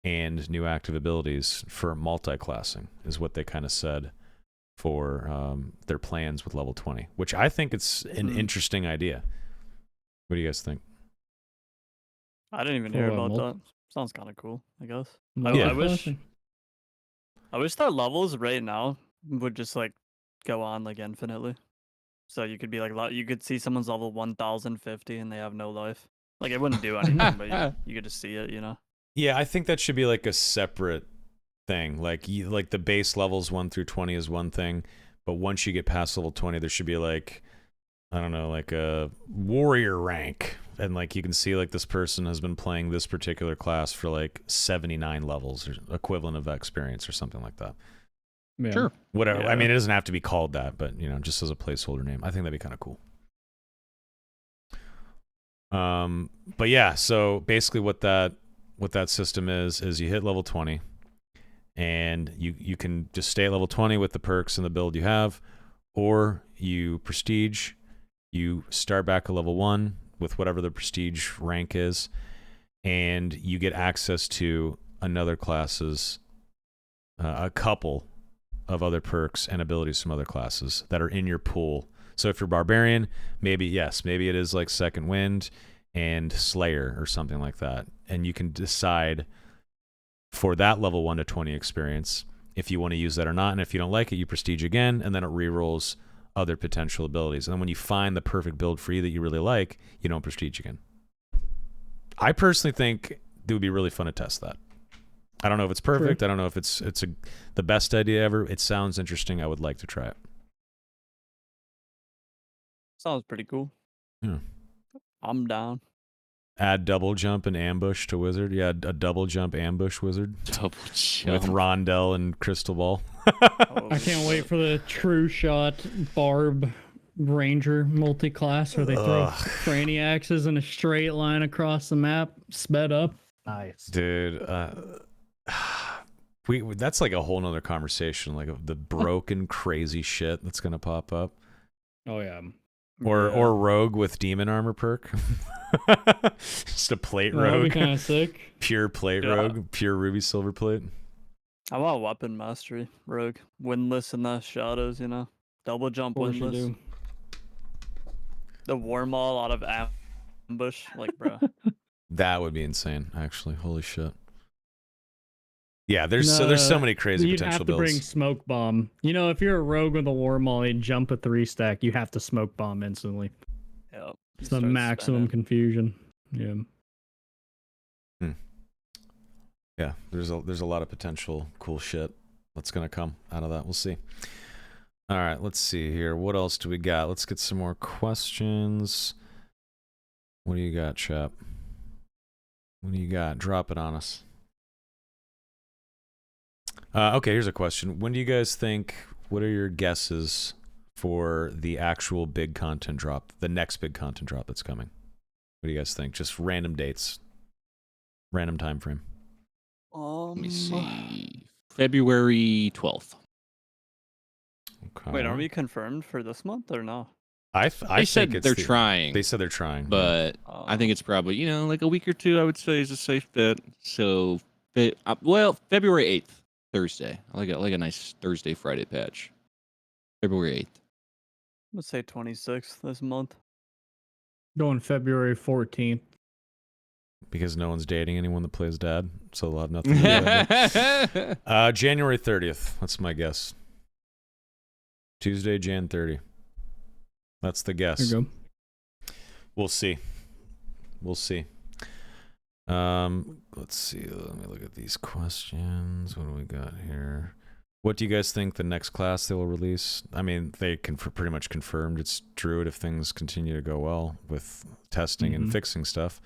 and new active abilities for multi-classing, is what they kind of said for their plans with level 20, which I think it's an interesting idea. What do you guys think? I didn't even For hear what, about that. Sounds kind of cool, I guess. Yeah. I wish that levels right now would just like go on like infinitely. So you could be like, you could see someone's level 1050 and they have no life. Like it wouldn't do anything, but you could just see it, you know? Yeah, I think that should be like a separate thing. Like like the base levels 1 through 20 is one thing, but once you get past level 20, there should be like, I don't know, like a warrior rank, and like you can see like this person has been playing this particular class for like 79 levels or equivalent of experience or something like that. Yeah. Sure. Whatever. Yeah. I mean, it doesn't have to be called that, but you know, just as a placeholder name, I think that'd be kind of cool. But yeah, so basically what that system is you hit level 20 and you can just stay at level 20 with the perks and the build you have, or you prestige, you start back at level 1 with whatever the prestige rank is, and you get access to another class's a couple of other perks and abilities from other classes that are in your pool. So if you're barbarian, maybe it is like Second Wind and Slayer or something like that. And you can decide for that level 1 to 20 experience if you want to use that or not. And if you don't like it, you prestige again, and then it rerolls other potential abilities. And then when you find the perfect build for you that you really like, you don't prestige again. I personally think it would be really fun to test that. I don't know if it's perfect. True. I don't know if it's the best idea ever. It sounds interesting. I would like to try it. Sounds pretty cool. Yeah. I'm down. Add double jump and ambush to wizard. Yeah, a double jump ambush wizard Double with jump. Rondell and Crystal Ball. I can't wait for the True Shot Barb Ranger multi-class where they throw Ugh. Franny axes in a straight line across the map, sped up. Nice. Dude, that's like a whole nother conversation, like of the broken crazy shit that's gonna pop up. Oh yeah. Or rogue with demon armor perk. Just a plate That'd be rogue. kind of sick. Pure plate Yeah. rogue. Pure ruby silver plate. I want weapon mastery, rogue, windless in the shadows. Double jump Of course you windless. do. The wormhole out of ambush, like bro. That would be insane, actually. Holy shit. Yeah, there's so many crazy You'd potential have to builds. bring smoke bomb. If you're a rogue with a wormhole and jump a 3-stack, you have to smoke bomb instantly. Yep. It's the maximum confusion. Yeah. Yeah, there's a lot of potential cool shit that's gonna come out of that. We'll see. All right, let's see here. What else do we got? Let's get some more questions. What do you got, chap? What do you got? Drop it on us. Okay, here's a question. When do you guys think, what are your guesses for the actual big content drop, the next big content drop that's coming? What do you guys think? Just random dates, random time frame. Let me see. February 12th. Okay. Wait, are we confirmed for this month or no? I They said think it's they're trying. They said they're trying, But I think it's probably, like a week or two, I would say, is a safe bet. So, February 8th, Thursday. I like a nice Thursday, Friday patch. February 8th. Let's say 26th this month. Going February 14th. because no one's dating anyone that plays dad, so they'll have nothing to do with it. January 30th. That's my guess. Tuesday, Jan 30. That's the guess. There you go. We'll see. We'll see. Let's see. Let me look at these questions. What do we got here? What do you guys think the next class they will release? I mean, they can pretty much confirmed it's Druid if things continue to go well with testing and fixing stuff.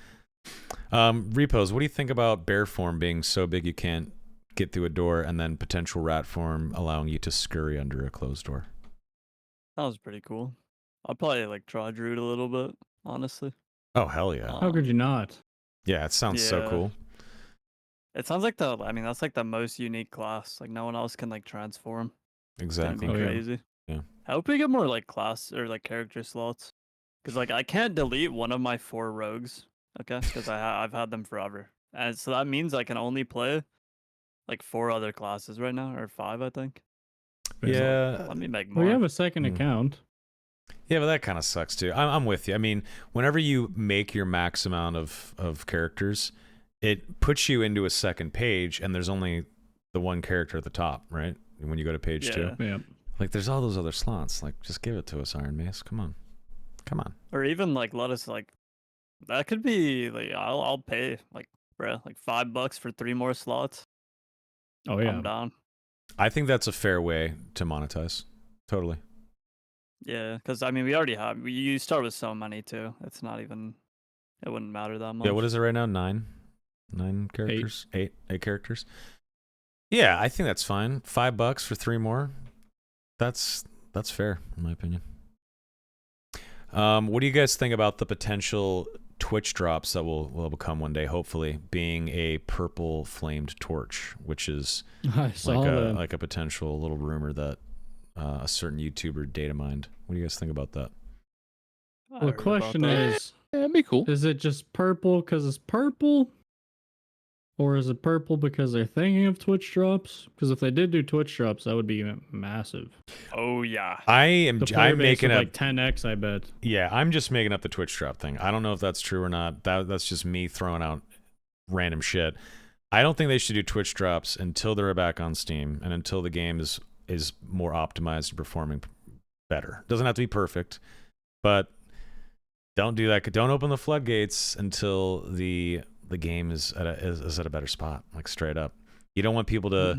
Repoze, what do you think about bear form being so big you can't get through a door, and then potential rat form allowing you to scurry under a closed door? That was pretty cool. I'd probably like try Druid a little bit, honestly. Oh, hell yeah. How could you not? Yeah, it sounds so Yeah. cool. It sounds like that's like the most unique class. Like no one else can like transform. Exactly. That'd be Oh, yeah. crazy. Yeah. I hope we get more like class or like character slots. Because like I can't delete one of my 4 rogues. Okay, because I've had them forever, and so that means I can only play like 4 other classes right now, or 5, I think. So, Yeah. let me make more. Well, you have a second account. Yeah, but that kind of sucks too. I'm with you. I mean, whenever you make your max amount of characters, it puts you into a second page, and there's only the one character at the top, right? When you go to page 2. Yeah. Like, there's all those other slots. Like, just give it to us, Iron Mace. Come on. Come on. Or even like let us like that could be like I'll pay like bruh, like $5 for 3 more slots. Oh yeah. I'm down. I think that's a fair way to monetize. Totally. Yeah, because I mean we already have. You start with so many too. It's not even. It wouldn't matter that much. Yeah, what is it right now? 9 characters? 8 characters? Yeah, I think that's fine. $5 for 3 more. That's fair, in my opinion. What do you guys think about the potential Twitch drops that will come one day, hopefully, being a purple flamed torch, which is I saw that. like a potential little rumor that a certain YouTuber data mined. What do you guys think about that? I Well, heard the about question that. is, Yeah, it'd be cool. is it just purple because it's purple? Or is it purple because they're thinking of Twitch drops? Because if they did do Twitch drops, that would be massive. Oh yeah. The player I'm base making would up like 10x, I bet. Yeah, I'm just making up the Twitch drop thing. I don't know if that's true or not. That's just me throwing out random shit. I don't think they should do Twitch drops until they're back on Steam and until the game is more optimized and performing better. Doesn't have to be perfect, but don't do that. Don't open the floodgates until the game is at a better spot, like straight up. You don't want people to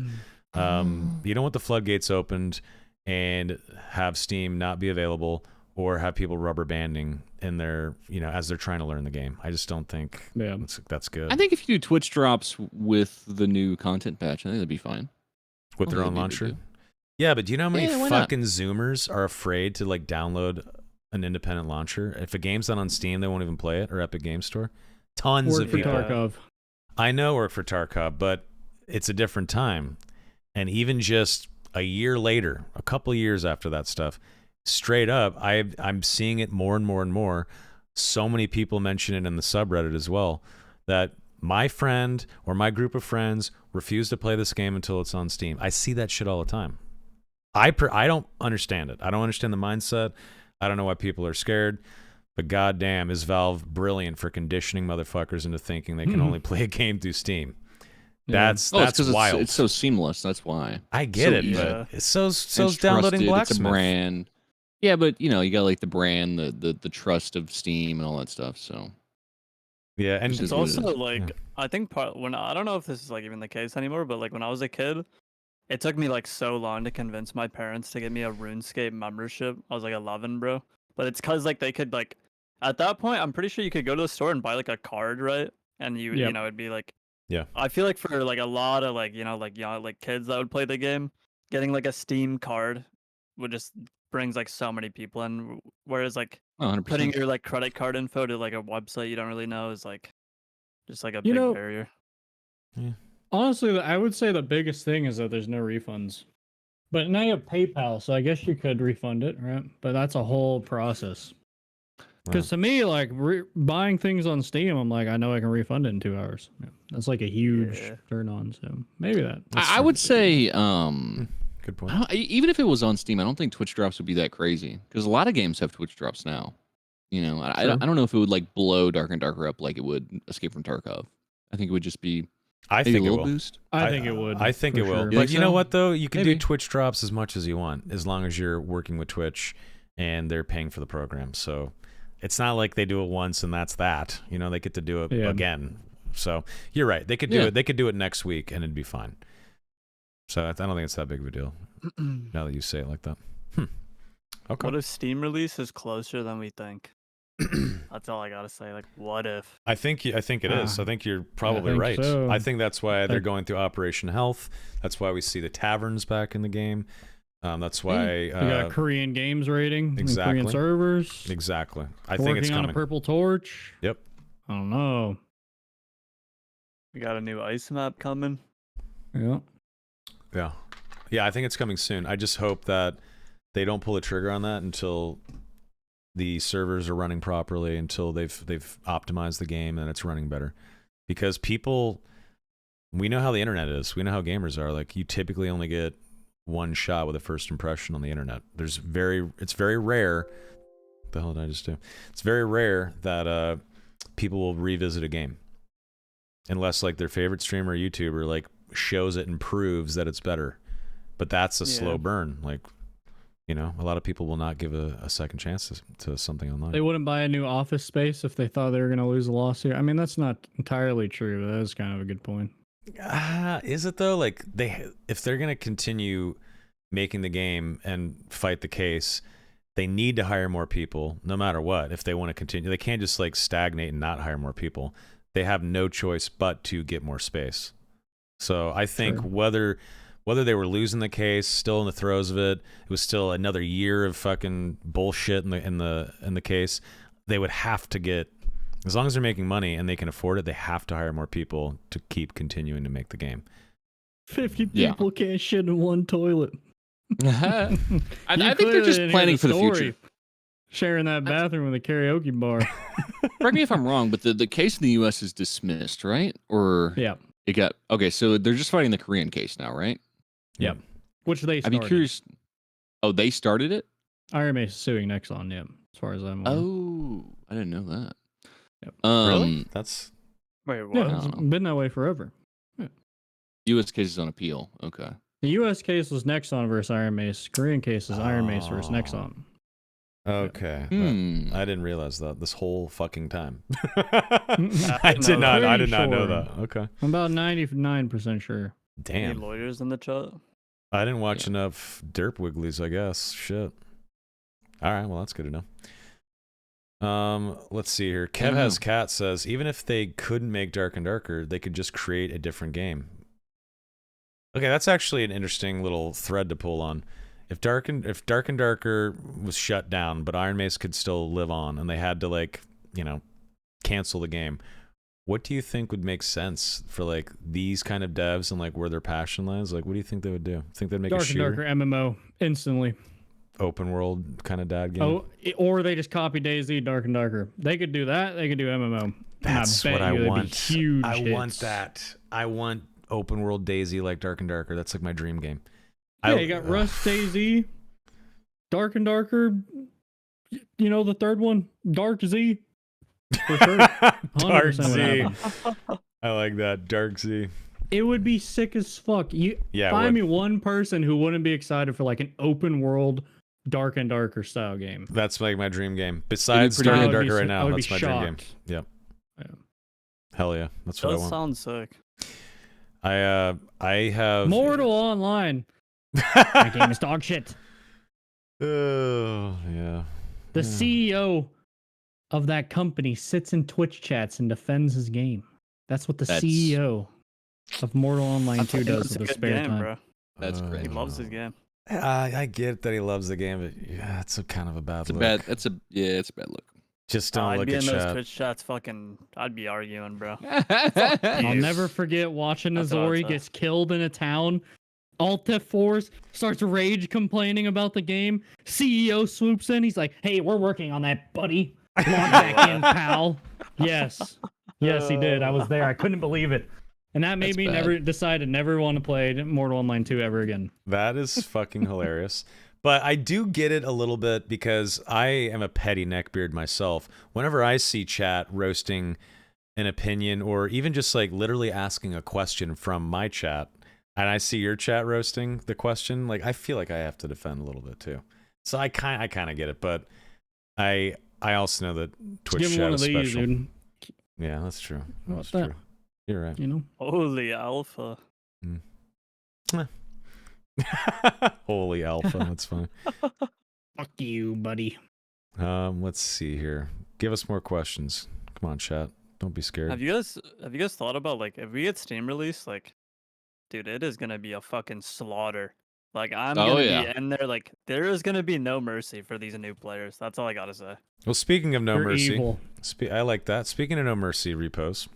you don't want the floodgates opened and have Steam not be available or have people rubber banding in their, as they're trying to learn the game. I just don't think that's good. I think if you do Twitch drops with the new content patch, I think that'd be fine. With their own launcher? Yeah, but do you know how many fucking Zoomers are afraid to like download an independent launcher? If a game's not on Steam, they won't even play it, or Epic Game Store. Tons of people. Tarkov. I know work for Tarkov, but it's a different time. And even just a year later, a couple of years after that stuff, straight up, I'm seeing it more and more and more. So many people mention it in the subreddit as well, that my friend or my group of friends refuse to play this game until it's on Steam. I see that shit all the time. I don't understand it. I don't understand the mindset. I don't know why people are scared. But goddamn, is Valve brilliant for conditioning motherfuckers into thinking they can only play a game through Steam. That's wild. It's so seamless. That's why. I get it, but it's so's downloading Blacksmith. It's a brand. Yeah, but you got like the brand, the trust of Steam and all that stuff. So yeah, and it's also like I think when I don't know if this is like even the case anymore, but like when I was a kid, it took me like so long to convince my parents to get me a RuneScape membership. I was like 11, bro. But it's cause like they could like at that point, I'm pretty sure you could go to the store and buy like a card, right? And it'd be like I feel like for like a lot of like like kids that would play the game, getting like a Steam card would just brings like so many people in. Whereas like 100%. putting your like credit card info to like a website you don't really know is like just like a big barrier. Yeah. Honestly, I would say the biggest thing is that there's no refunds. But now you have PayPal, so I guess you could refund it, right? But that's a whole process. Because to me, like buying things on Steam, I'm like, I know I can refund it in 2 hours. Yeah. That's like a huge turn on. So maybe that. I would say, good point. Even if it was on Steam, I don't think Twitch drops would be that crazy because a lot of games have Twitch drops now. I don't know if it would like blow Dark and Darker up like it would Escape from Tarkov. I think it would just be. I think it will. Boost. I think it would. I think it will. Sure. But you know what though? You can do Twitch drops as much as you want, as long as you're working with Twitch and they're paying for the program. So it's not like they do it once and that's that. They get to do it again. So you're right. They could do it. They could do it next week and it'd be fine. So I don't think it's that big of a deal. Now that you say it like that. Okay. What if Steam release is closer than we think? That's all I gotta say. Like, what if? I think it is. I think you're probably right. So. I think that's why they're going through Operation Health. That's why we see the taverns back in the game. That's why you got Korean games rating, exactly. Korean servers. Exactly. I think it's coming. Working on a purple torch. Yep. I don't know. We got a new ice map coming. Yeah. Yeah. I think it's coming soon. I just hope that they don't pull the trigger on that until the servers are running properly, until they've optimized the game and it's running better. Because we know how the internet is. We know how gamers are. Like, you typically only get one shot with a first impression on the internet. It's very rare. What the hell did I just do? It's very rare that people will revisit a game unless like their favorite streamer or YouTuber like shows it and proves that it's better. But that's a slow burn. Like, a lot of people will not give a second chance to something online. They wouldn't buy a new office space if they thought they were going to lose a lawsuit. I mean, that's not entirely true, but that is kind of a good point. Is it though? Like, if they're going to continue making the game and fight the case, they need to hire more people no matter what. If they want to continue, they can't just like stagnate and not hire more people. They have no choice but to get more space. So I think whether they were losing the case, still in the throes of it, it was still another year of fucking bullshit in the case. They would have to get, as long as they're making money and they can afford it, they have to hire more people to keep continuing to make the game. 50 people can't shit in one toilet. I think they're just planning for the future. Sharing that bathroom with a karaoke bar. Correct me if I'm wrong, but the case in the U.S. is dismissed, right? Or yeah. It got okay. So they're just fighting the Korean case now, right? Yep. Which they I'd started. be curious. Oh, they started it. Iron Mace is suing Nexon. Yeah, as far as I'm aware. Oh, I didn't know that. Yep. Really? That's Wait, what? Yeah, it's been that way forever. U.S. case is on appeal. Okay. The U.S. case was Nexon versus Iron Mace. Korean case is Iron Mace versus Nexon. okay. I didn't realize that this whole fucking time. I I did not. I Pretty did not know sure. that. Okay. I'm about 99% sure. Any Damn. lawyers in the chat? I didn't watch enough Derp Wigglies, I guess. Shit. All right. Well, that's good to know. Let's see here. Kev Has Cat says, even if they couldn't make Dark and Darker, they could just create a different game. Okay, that's actually an interesting little thread to pull on. If Dark and Darker was shut down, but Iron Mace could still live on, and they had to, like, you know, cancel the game, what do you think would make sense for, like, these kind of devs and, like, where their passion lies? Like, what do you think they would do? Think they'd make Dark a and shooter? Darker MMO instantly. Open world kind of dad game? Oh, or they just copy DayZ Dark and Darker. They could do that. They could do MMO. That's and what I bet you it'd be want. Huge I hits. want that. I want open world DayZ like Dark and Darker. That's like my dream game. Yeah, you got Rust, DayZ, Dark and Darker. You know the third one, Dark Z. For sure. Dark 100% would Z. happen. I like that. Dark Z. It would be sick as fuck. Yeah, it Find would. me one person who wouldn't be excited for like an open world Dark and Darker style game. That's like my dream game. Besides pretty Dark and good. Darker right I now, would that's be my dream game. shocked. Yep. Yeah. Hell yeah. That's what I Does want. sound sick. I have Mortal Online. That game is dog shit. Oh, yeah. The Yeah. CEO of that company sits in Twitch chats and defends his game. That's what the That's- CEO of Mortal Online 2 does It's a with his good spare game, time. bro. That's Uh, great. He loves his game. I get that he loves the game, but yeah, it's a kind of a bad It's a look. bad. It's a bad look. Just don't I'd look be at in those chat. Twitch chats fucking... I'd be arguing, bro. I'll you. never forget watching That's what I'd Azori say. gets killed in a town. Alt F4 starts rage complaining about the game. CEO swoops in. He's like, "Hey, we're working on that, buddy. Log back in, pal." Yes. Yes, he did. I was there. I couldn't believe it. And that made That's me bad. never decide to never want to play Mortal Online 2 ever again. That is fucking hilarious. But I do get it a little bit because I am a petty neckbeard myself. Whenever I see chat roasting an opinion or even just like literally asking a question from my chat, and I see your chat roasting the question, like I feel like I have to defend a little bit too. So I kind of get it, but I also know that Twitch Give him chat one is of these, special. dude. Yeah, that's true. How That's about that? true. You're right. You know? Holy alpha. Holy alpha, that's funny. Fuck you, buddy. Let's see here. Give us more questions. Come on, chat. Don't be scared. Have you guys thought about, like, if we get Steam release, like, dude, it is gonna be a fucking slaughter. Like, I'm Oh, gonna yeah. be in there. Like, there is gonna be no mercy for these new players. That's all I gotta say. Well, speaking of no You're mercy, evil. I like that. Speaking of no mercy, Repoze.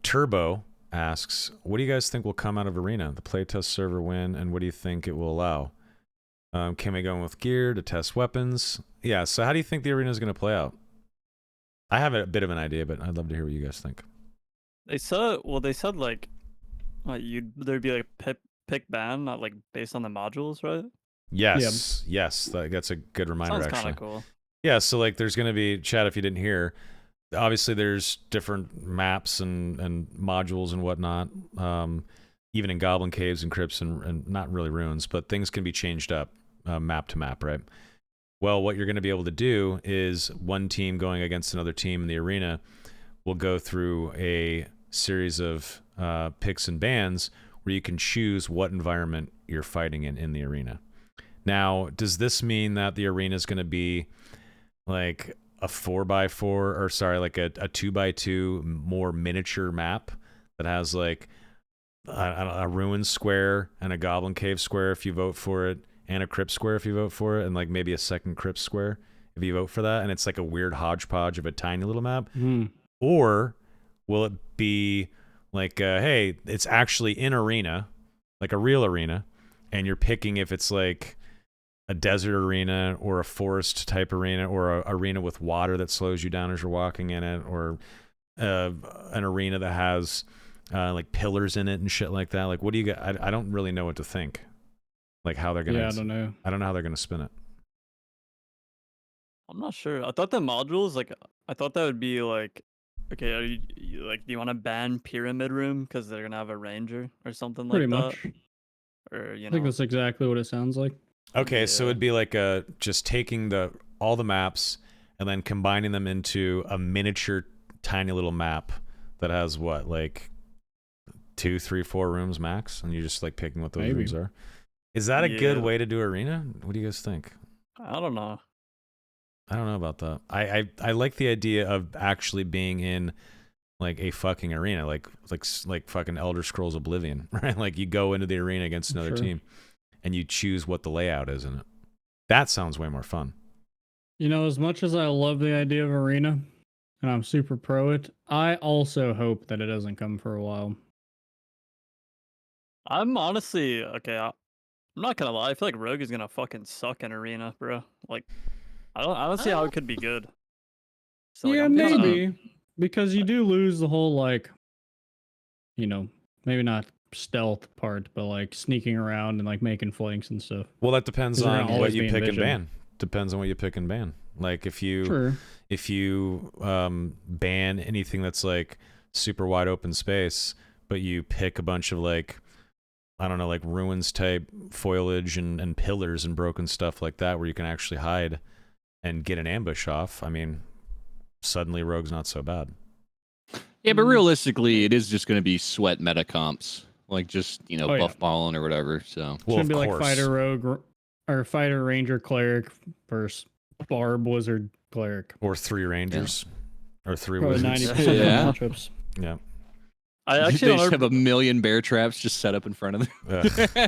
Turbo asks, what do you guys think will come out of Arena? The playtest server win, and what do you think it will allow? Can we go in with gear to test weapons? Yeah, so how do you think the arena is going to play out? I have a bit of an idea, but I'd love to hear what you guys think. They said like, there'd be like pick ban, not like based on the modules, right? Yes, yes, that's a good reminder, Sounds kind actually. of cool. Yeah, so like there's going to be, chat, if you didn't hear, obviously there's different maps and modules and whatnot, even in Goblin Caves and Crypts and not really ruins, but things can be changed up map to map, right? Well, what you're going to be able to do is one team going against another team in the arena will go through a series of picks and bans where you can choose what environment you're fighting in the arena. Now, does this mean that the arena is going to be like a 4x4, or sorry, like a 2x2 more miniature map that has like a ruin square and a goblin cave square if you vote for it, and a crypt square if you vote for it, and like maybe a second crypt square if you vote for that, and it's like a weird hodgepodge of a tiny little map? Or will it be like, hey, it's actually in arena, like a real arena, and you're picking if it's like a desert arena or a forest type arena or a arena with water that slows you down as you're walking in it, or an arena that has like pillars in it and shit like that. Like, what do you got? I don't really know what to think. Like how they're gonna. Yeah, I don't know. I don't know how they're gonna spin it. I'm not sure. I thought the modules, like, I thought that would be like, okay, are like, do you want to ban Pyramid Room because they're gonna have a ranger or something Pretty like much. that? Or I think that's exactly what it sounds like. Okay, so Yeah. it'd be like just taking all the maps and then combining them into a miniature, tiny little map that has what, like 2, 3, 4 rooms max, and you're just like picking what those Maybe. rooms are. Is that a good Yeah. way to do arena? What do you guys think? I don't know. I don't know about that. I like the idea of actually being in like a fucking arena, like fucking Elder Scrolls Oblivion, right? Like you go into the arena against another Sure. team, and you choose what the layout is in it. That sounds way more fun. You know, as much as I love the idea of arena, and I'm super pro it, I also hope that it doesn't come for a while. I'm honestly okay. I'm not gonna lie. I feel like Rogue is gonna fucking suck in arena, bro. Like, I don't see how it could be good. So, like, Yeah, I'm kinda- maybe. Because you do lose the whole, like, you know, maybe not stealth part, but like sneaking around and like making flanks and stuff. Well, that depends 'Cause they're gonna on what always you be in pick and vision. ban. Depends on what you pick and ban. Like if you Sure. ban anything that's like super wide open space, but you pick a bunch of like, I don't know, like ruins type foliage and pillars and broken stuff like that where you can actually hide and get an ambush off. I mean, suddenly Rogue's not so bad. Yeah, but realistically, it is just going to be sweat meta comps, like just Oh, yeah. buff balling or whatever. So Well, Should of be like course. fighter rogue or fighter ranger cleric versus barb wizard cleric. Or 3 rangers. Or 3 Probably wizards. 90% Yeah. of the matchups. Yeah. I they actually just have wanted, a million bear traps just set up in front of them.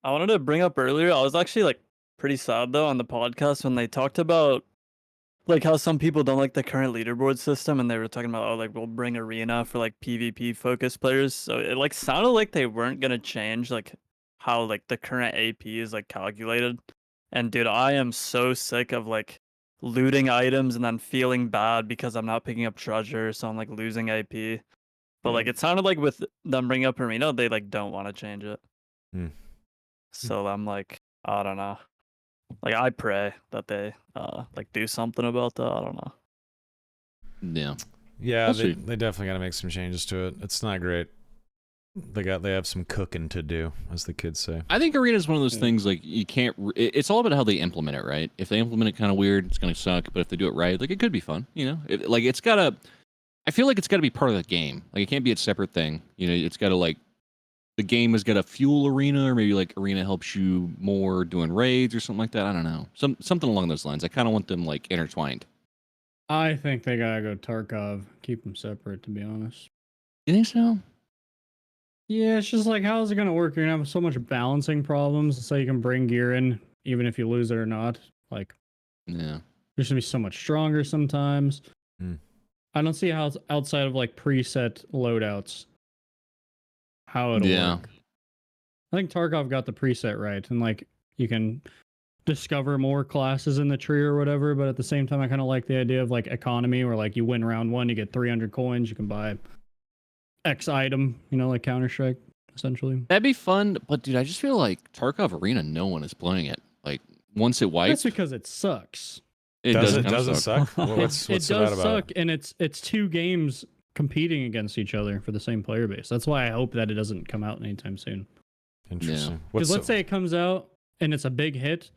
I wanted to bring up earlier. I was actually like pretty sad though on the podcast when they talked about like how some people don't like the current leaderboard system, and they were talking about, oh, like we'll bring arena for like PvP focused players. So it like sounded like they weren't gonna change like how like the current AP is like calculated. And dude, I am so sick of like looting items and then feeling bad because I'm not picking up treasure, so I'm like losing AP. But like Yeah. it sounded like with them bringing up arena, they like don't want to change it. Hmm. So I'm like, I don't know. Like I pray that they like do something about that. I don't know. Yeah. Yeah, We'll they see. definitely got to make some changes to it. It's not great. They have some cooking to do, as the kids say. I think arena is one of those Yeah. things like you can't. It's all about how they implement it, right? If they implement it kind of weird, it's gonna suck. But if they do it right, like it could be fun. You know, like it's gotta. I feel like it's gotta be part of the game. Like it can't be a separate thing. You know, it's gotta like. The game has got a fuel arena, or maybe like arena helps you more doing raids or something like that. I don't know, something along those lines. I kind of want them like intertwined. I think they gotta go Tarkov. Keep them separate, to be honest. You think so? Yeah, it's just like, how is it gonna work? You're gonna have so much balancing problems, so you can bring gear in even if you lose it or not. Like, Yeah. you're gonna be so much stronger sometimes. Hmm. I don't see how it's outside of like preset loadouts how it'll Yeah. work. I think Tarkov got the preset right, and like you can discover more classes in the tree or whatever. But at the same time, I kind of like the idea of like economy, where like you win round one, you get 300 coins, you can buy X item. You know, like Counter Strike, essentially. That'd be fun, but dude, I just feel like Tarkov Arena, no one is playing it. Like once it wipes, That's because it sucks. it Does it kinda doesn't suck? What's It so does bad about suck, it? and it's two games competing against each other for the same player base. That's why I hope that it doesn't come out anytime soon. Interesting. Yeah. What's Because let's say it comes out and it's a big hit,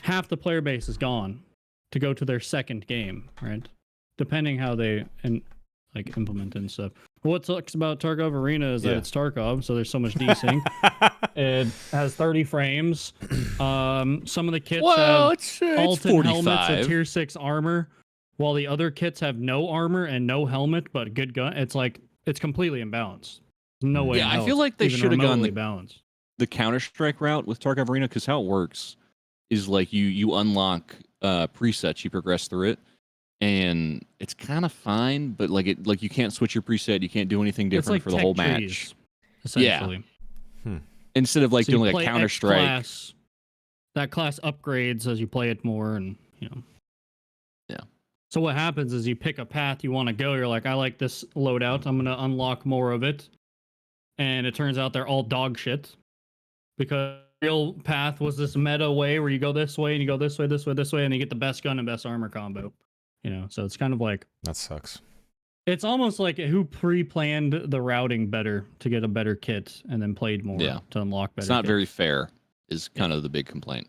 half the player base is gone to go to their second game, right? Depending how they like implement and stuff. What sucks about Tarkov Arena is that Yeah. it's Tarkov, so there's so much desync. It has 30 frames. Some of the kits well, have it's Alton helmets 45. with tier 6 armor, while the other kits have no armor and no helmet but good gun. It's like it's completely imbalanced. No way. Yeah, in I hell feel it's like they even should have gone remotely balanced. the Counter Strike route with Tarkov Arena, because how it works is like you unlock presets, you progress through it, and it's kind of fine, but like you can't switch your preset, you can't do anything It's different like for the tech whole trees, match. essentially. Instead of like So you doing like play a Counter X Strike. class, that class upgrades as you play it more, and you know. Yeah. So what happens is you pick a path you want to go. You're like, I like this loadout. I'm gonna unlock more of it, and it turns out they're all dog shit because the real path was this meta way where you go this way and you go this way, this way, this way, and you get the best gun and best armor combo. You know, so it's kind of like That sucks. it's almost like who pre-planned the routing better to get a better kit and then played more Yeah. to unlock better. It's not kits. very fair. Is kind of the big complaint.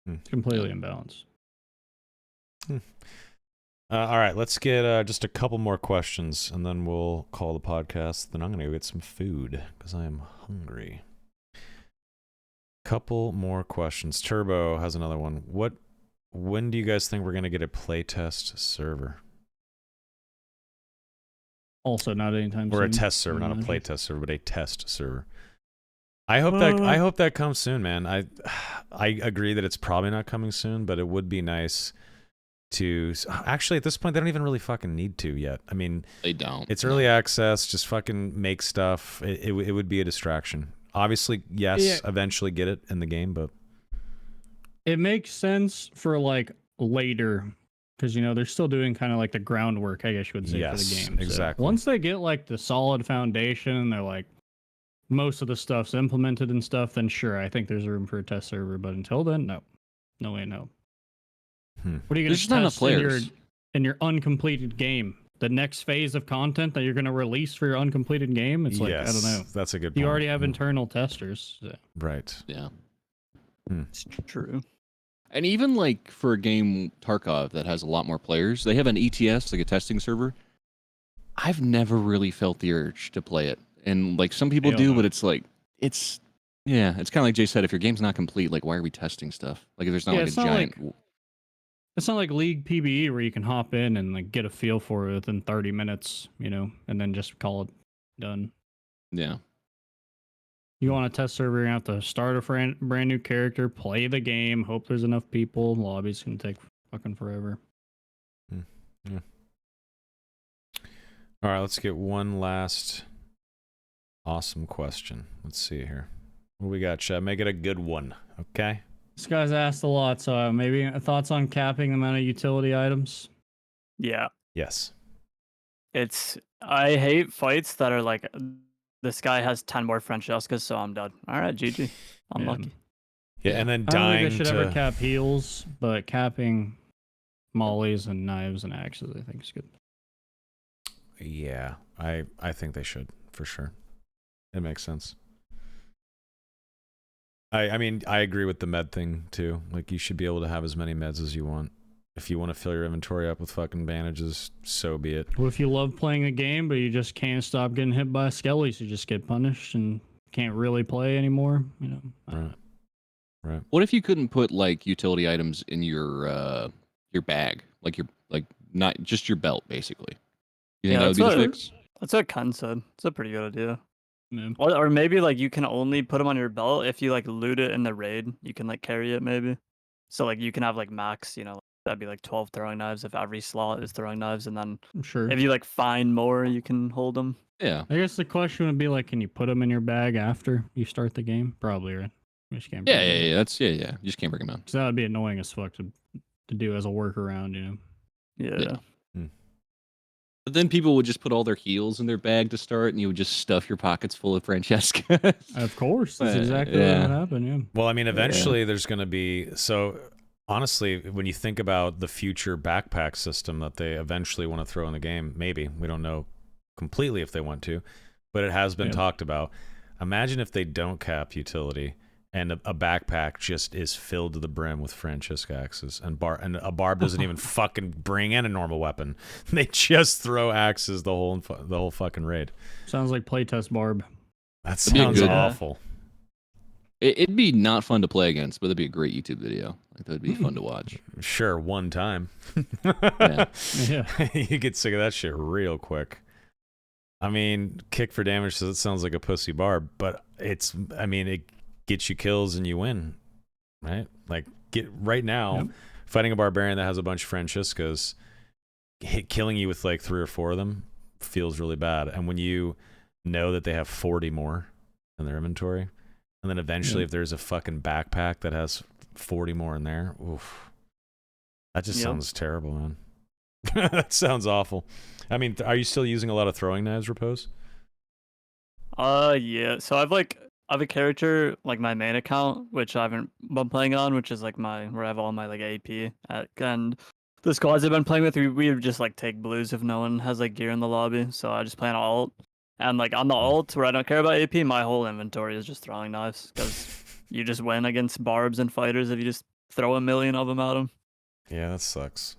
It's completely imbalanced. All right, let's get just a couple more questions, and then we'll call the podcast. Then I'm gonna go get some food because I am hungry. Couple more questions. Turbo has another one. When do you guys think we're gonna get a playtest server? Also, not anytime Or soon. a test server, not a Imagine. playtest server, but a test server. I hope that comes soon, man. I agree that it's probably not coming soon, but it would be nice to actually at this point they don't even really fucking need to yet. I mean, They don't. it's early access, just fucking make stuff. It would be a distraction. Obviously, yes, eventually get it in the game, but It makes sense for like later because you know they're still doing kind of like the groundwork, I guess you would say, for the Yes, game. So exactly. once they get like the solid foundation, they're like most of the stuff's implemented and stuff, then sure, I think there's room for a test server. But until then, no, no way, no. What are you going There's to just not enough test players. in your uncompleted game? The next phase of content that you're going to release for your uncompleted game? It's like, I don't know. That's a good point. You already have internal testers. So. Right. Yeah. It's true. And even like for a game Tarkov that has a lot more players, they have an ETS, like a testing server. I've never really felt the urge to play it. And like some people Hell do, no. but it's like it's kind of like Jay said, if your game's not complete, like why are we testing stuff? Like if there's not Yeah, like a it's not giant It's not like League PBE where you can hop in and like get a feel for it within 30 minutes, you know, and then just call it done. Yeah. You want a test server, you have to start a brand new character, play the game, hope there's enough people. Lobbies can take fucking forever. Yeah. All right, let's get one last awesome question. Let's see here. What we got, Chad? Make it a good one, okay? This guy's asked a lot, so maybe thoughts on capping the amount of utility items? Yeah. Yes. I hate fights that are like, this guy has 10 more Francescas, so I'm dead. All right, GG. I'm Yeah. lucky. Yeah, and then I don't dying think they should to ever cap heals, but capping mollies and knives and axes, I think is good. Yeah, I think they should for sure. It makes sense. I mean, I agree with the med thing too. Like, you should be able to have as many meds as you want. If you want to fill your inventory up with fucking bandages, so be it. Well, if you love playing a game, but you just can't stop getting hit by skellies, you just get punished and can't really play anymore, you know. Right. What if you couldn't put like utility items in your bag, like not just your belt, basically? You think Yeah, that would be the that's fix? That's what Ken said. It's a pretty good idea. Yeah. Or maybe like you can only put them on your belt if you like loot it in the raid. You can like carry it maybe. So like you can have like max, you know, that'd be like 12 throwing knives if every slot is throwing knives, and then I'm sure. if you like find more, you can hold them. Yeah. I guess the question would be like, can you put them in your bag after you start the game? Probably, right? You just can't. Yeah. That's yeah. You just can't bring them out. So that would be annoying as fuck to do as a workaround, you know. Yeah. But then people would just put all their heals in their bag to start, and you would just stuff your pockets full of Francesca. Of course, that's exactly yeah. what happened. Yeah. Well, I mean, eventually there's going to be honestly, when you think about the future backpack system that they eventually want to throw in the game, maybe we don't know completely if they want to, but it has been talked about. Imagine if they don't cap utility and a backpack just is filled to the brim with Francisca axes, and a barb doesn't even fucking bring in a normal weapon. They just throw axes the whole fucking raid. Sounds like playtest barb. That That'd be sounds good. awful. It'd be not fun to play against, but it'd be a great YouTube video. Like that'd be fun to watch. Sure, one time. Yeah. Yeah. You get sick of that shit real quick. I mean, kick for damage says it sounds like a pussy barb, but it gets you kills and you win, right? Like, right now, fighting a barbarian that has a bunch of Franciscas, killing you with like 3 or 4 of them feels really bad. And when you know that they have 40 more in their inventory, and then eventually if there's a fucking backpack that has 40 more in there, oof, that just sounds terrible, man. That sounds awful. I mean, are you still using a lot of throwing knives, Repose? Yeah. So I have a character like my main account, which I haven't been playing on, which is like where I have all my like AP at, and the squads I've been playing with, we just like take blues if no one has like gear in the lobby. So I just play on alt, and like on the alt where I don't care about AP, my whole inventory is just throwing knives because you just win against barbs and fighters if you just throw a million of them at them. Yeah, that sucks.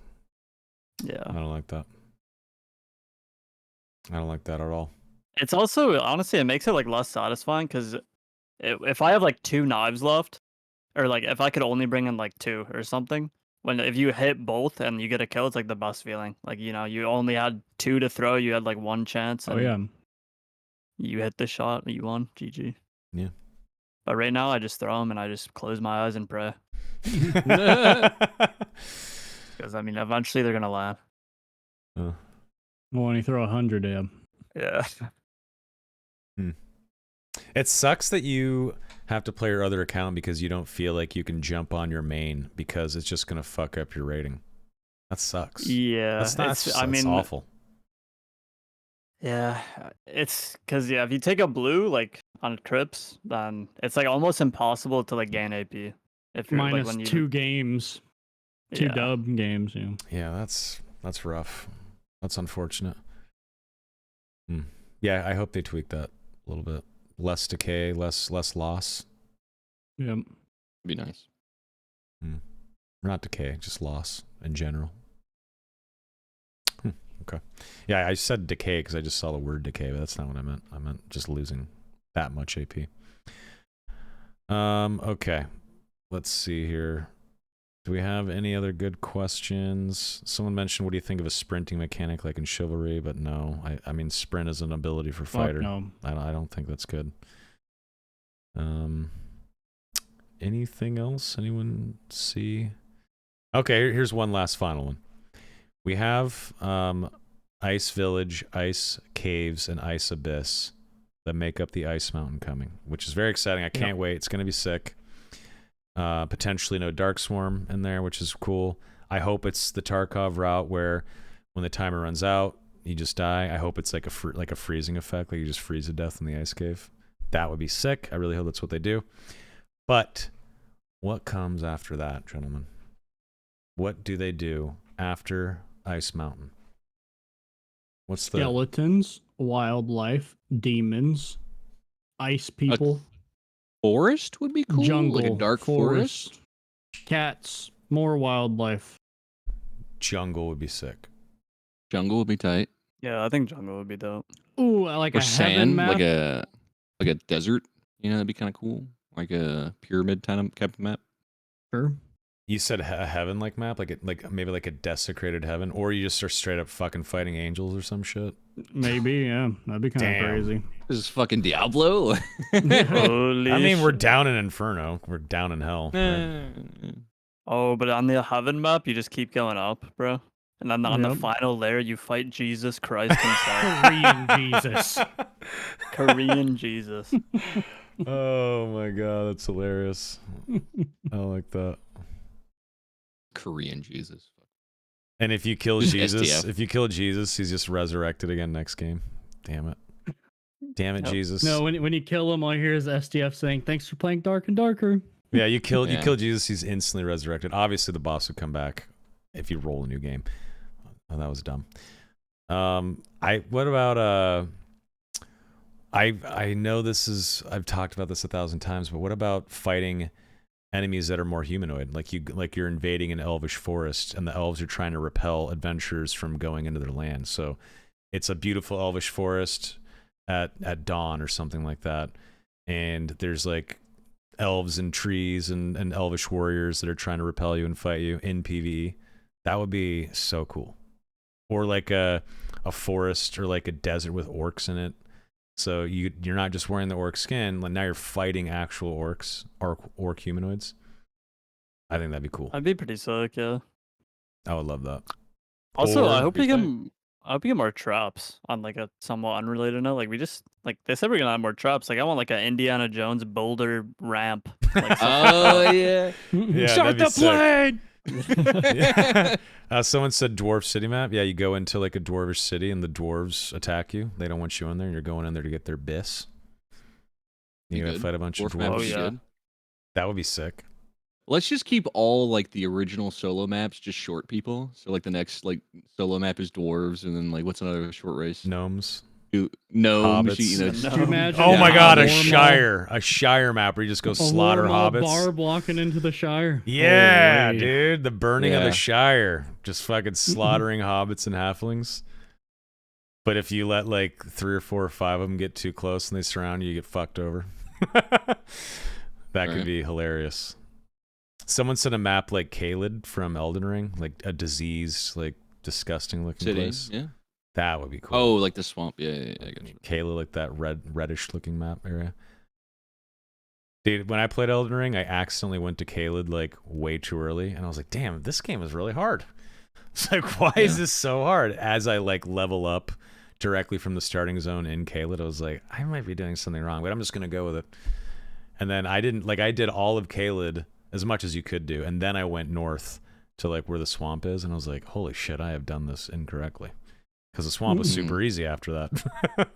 I Yeah. don't like that. I don't like that at all. It's also honestly it makes it like less satisfying because if I have like 2 knives left, or like if I could only bring in like 2 or something, if you hit both and you get a kill, it's like the best feeling. Like you only had 2 to throw, you had like 1 chance, Oh and yeah. you hit the shot, you won, GG. Yeah. But right now I just throw them and I just close my eyes and pray because I mean eventually they're gonna land. Uh, Well, when you throw 100 at 'em. Yeah. It sucks that you have to play your other account because you don't feel like you can jump on your main because it's just gonna fuck up your rating. That sucks. Yeah. That's I mean, awful. yeah, it's because if you take a blue like on trips, then it's like almost impossible to like gain AP if you're like Minus when you 2 games, 2 yeah. dub games. Yeah. Yeah, that's rough. That's unfortunate. Yeah, I hope they tweak that a little bit. Less decay, less loss. Yep. Be nice. Not decay, just loss in general. Okay. Yeah, I said decay because I just saw the word decay, but that's not what I meant. I meant just losing that much AP. Okay. Let's see here. Do we have any other good questions? Someone mentioned, what do you think of a sprinting mechanic like in Chivalry? But no, I mean, sprint is an ability for fighter. No. I don't think that's good. Anything else? Anyone see? Okay, here's one last final one. We have Ice Village, Ice Caves, and Ice Abyss that make up the Ice Mountain coming, which is very exciting. I can't wait. It's going to be sick. Potentially no Dark Swarm in there, which is cool. I hope it's the Tarkov route where when the timer runs out, you just die. I hope it's like a freezing effect, like you just freeze to death in the ice cave. That would be sick. I really hope that's what they do. But what comes after that, gentlemen? What do they do after Ice Mountain? What's the Skeletons, wildlife, demons, ice people, Forest would be cool. jungle, like a dark forest. cats, more wildlife. jungle would be sick. Jungle would be tight. Yeah, I think jungle would be dope. Ooh, I like Or a heaven sand, map. like a desert. You know, that'd be kind of cool. Like a pyramid kind of map. Sure. You said a heaven-like map, like maybe like a desecrated heaven, or you just are straight up fucking fighting angels or some shit. Maybe, yeah. That'd be kind Damn. of crazy. This is fucking Diablo. Holy I mean, we're shit. down in Inferno. We're down in hell. Right? Oh, but on the heaven map, you just keep going up, bro. And then on the Yep. final layer, you fight Jesus Christ himself. Korean Jesus. Korean Jesus. Oh my god, that's hilarious. I like that. Korean Jesus. And if you kill Just Jesus, STF. he's just resurrected again next game. Damn it. Damn it, Yep. Jesus. No, when you kill him, all you hear is SDF saying, "Thanks for playing Dark and Darker." Yeah, you kill Yeah. Jesus, he's instantly resurrected. Obviously the boss would come back if you roll a new game. Oh, that was dumb. What about I know this is, I've talked about this 1,000 times, but what about fighting enemies that are more humanoid? Like you're invading an elvish forest and the elves are trying to repel adventurers from going into their land. So it's a beautiful elvish forest at dawn or something like that. And there's like elves and trees and elvish warriors that are trying to repel you and fight you in PvE. That would be so cool. Or like a forest or like a desert with orcs in it. So you're not just wearing the orc skin, like now you're fighting actual orcs, orc humanoids. I think that'd be cool. That'd be pretty sick, yeah. I would love that. Also, Or- I hope we Pretty get more traps on like a somewhat unrelated note. Like we just like they said we're gonna have more traps. Like I want like an Indiana Jones boulder ramp. Like, Oh yeah. Yeah, Start that'd be the sick. plane. Yeah. Someone said dwarf city map. Yeah, you go into like a dwarvish city and the dwarves attack you. They don't want you in there. You're going in there to get their bis. You gotta fight a bunch of Dwarf map would dwarves. be yeah. good. That would be sick. Let's just keep all like the original solo maps just short people. So like the next like solo map is dwarves, and then like what's another short race? Gnomes. Gnomes. Hobbits. You know, Could just you imagine? Oh my god, a war mall- Shire map where you just go a slaughter war mall hobbits. Barb walking into the Shire. Yeah, Holy. dude, the burning of the Yeah. Shire, just fucking slaughtering hobbits and halflings. But if you let like 3 or 4 or 5 of them get too close and they surround you, you get fucked over. That could Right. be hilarious. Someone said a map like Caelid from Elden Ring, like a diseased, like disgusting looking city. place. Yeah. That would be cool. Oh, like the swamp. Yeah, I got you. Caelid, like that reddish looking map area. Dude, when I played Elden Ring, I accidentally went to Caelid like way too early, and I was like, "Damn, this game is really hard." It's like, why is Yeah. this so hard? As I like level up directly from the starting zone in Caelid, I was like, I might be doing something wrong, but I'm just gonna go with it. And then I didn't like I did all of Caelid as much as you could do, and then I went north to like where the swamp is, and I was like, holy shit, I have done this incorrectly. Because the swamp was super easy after that.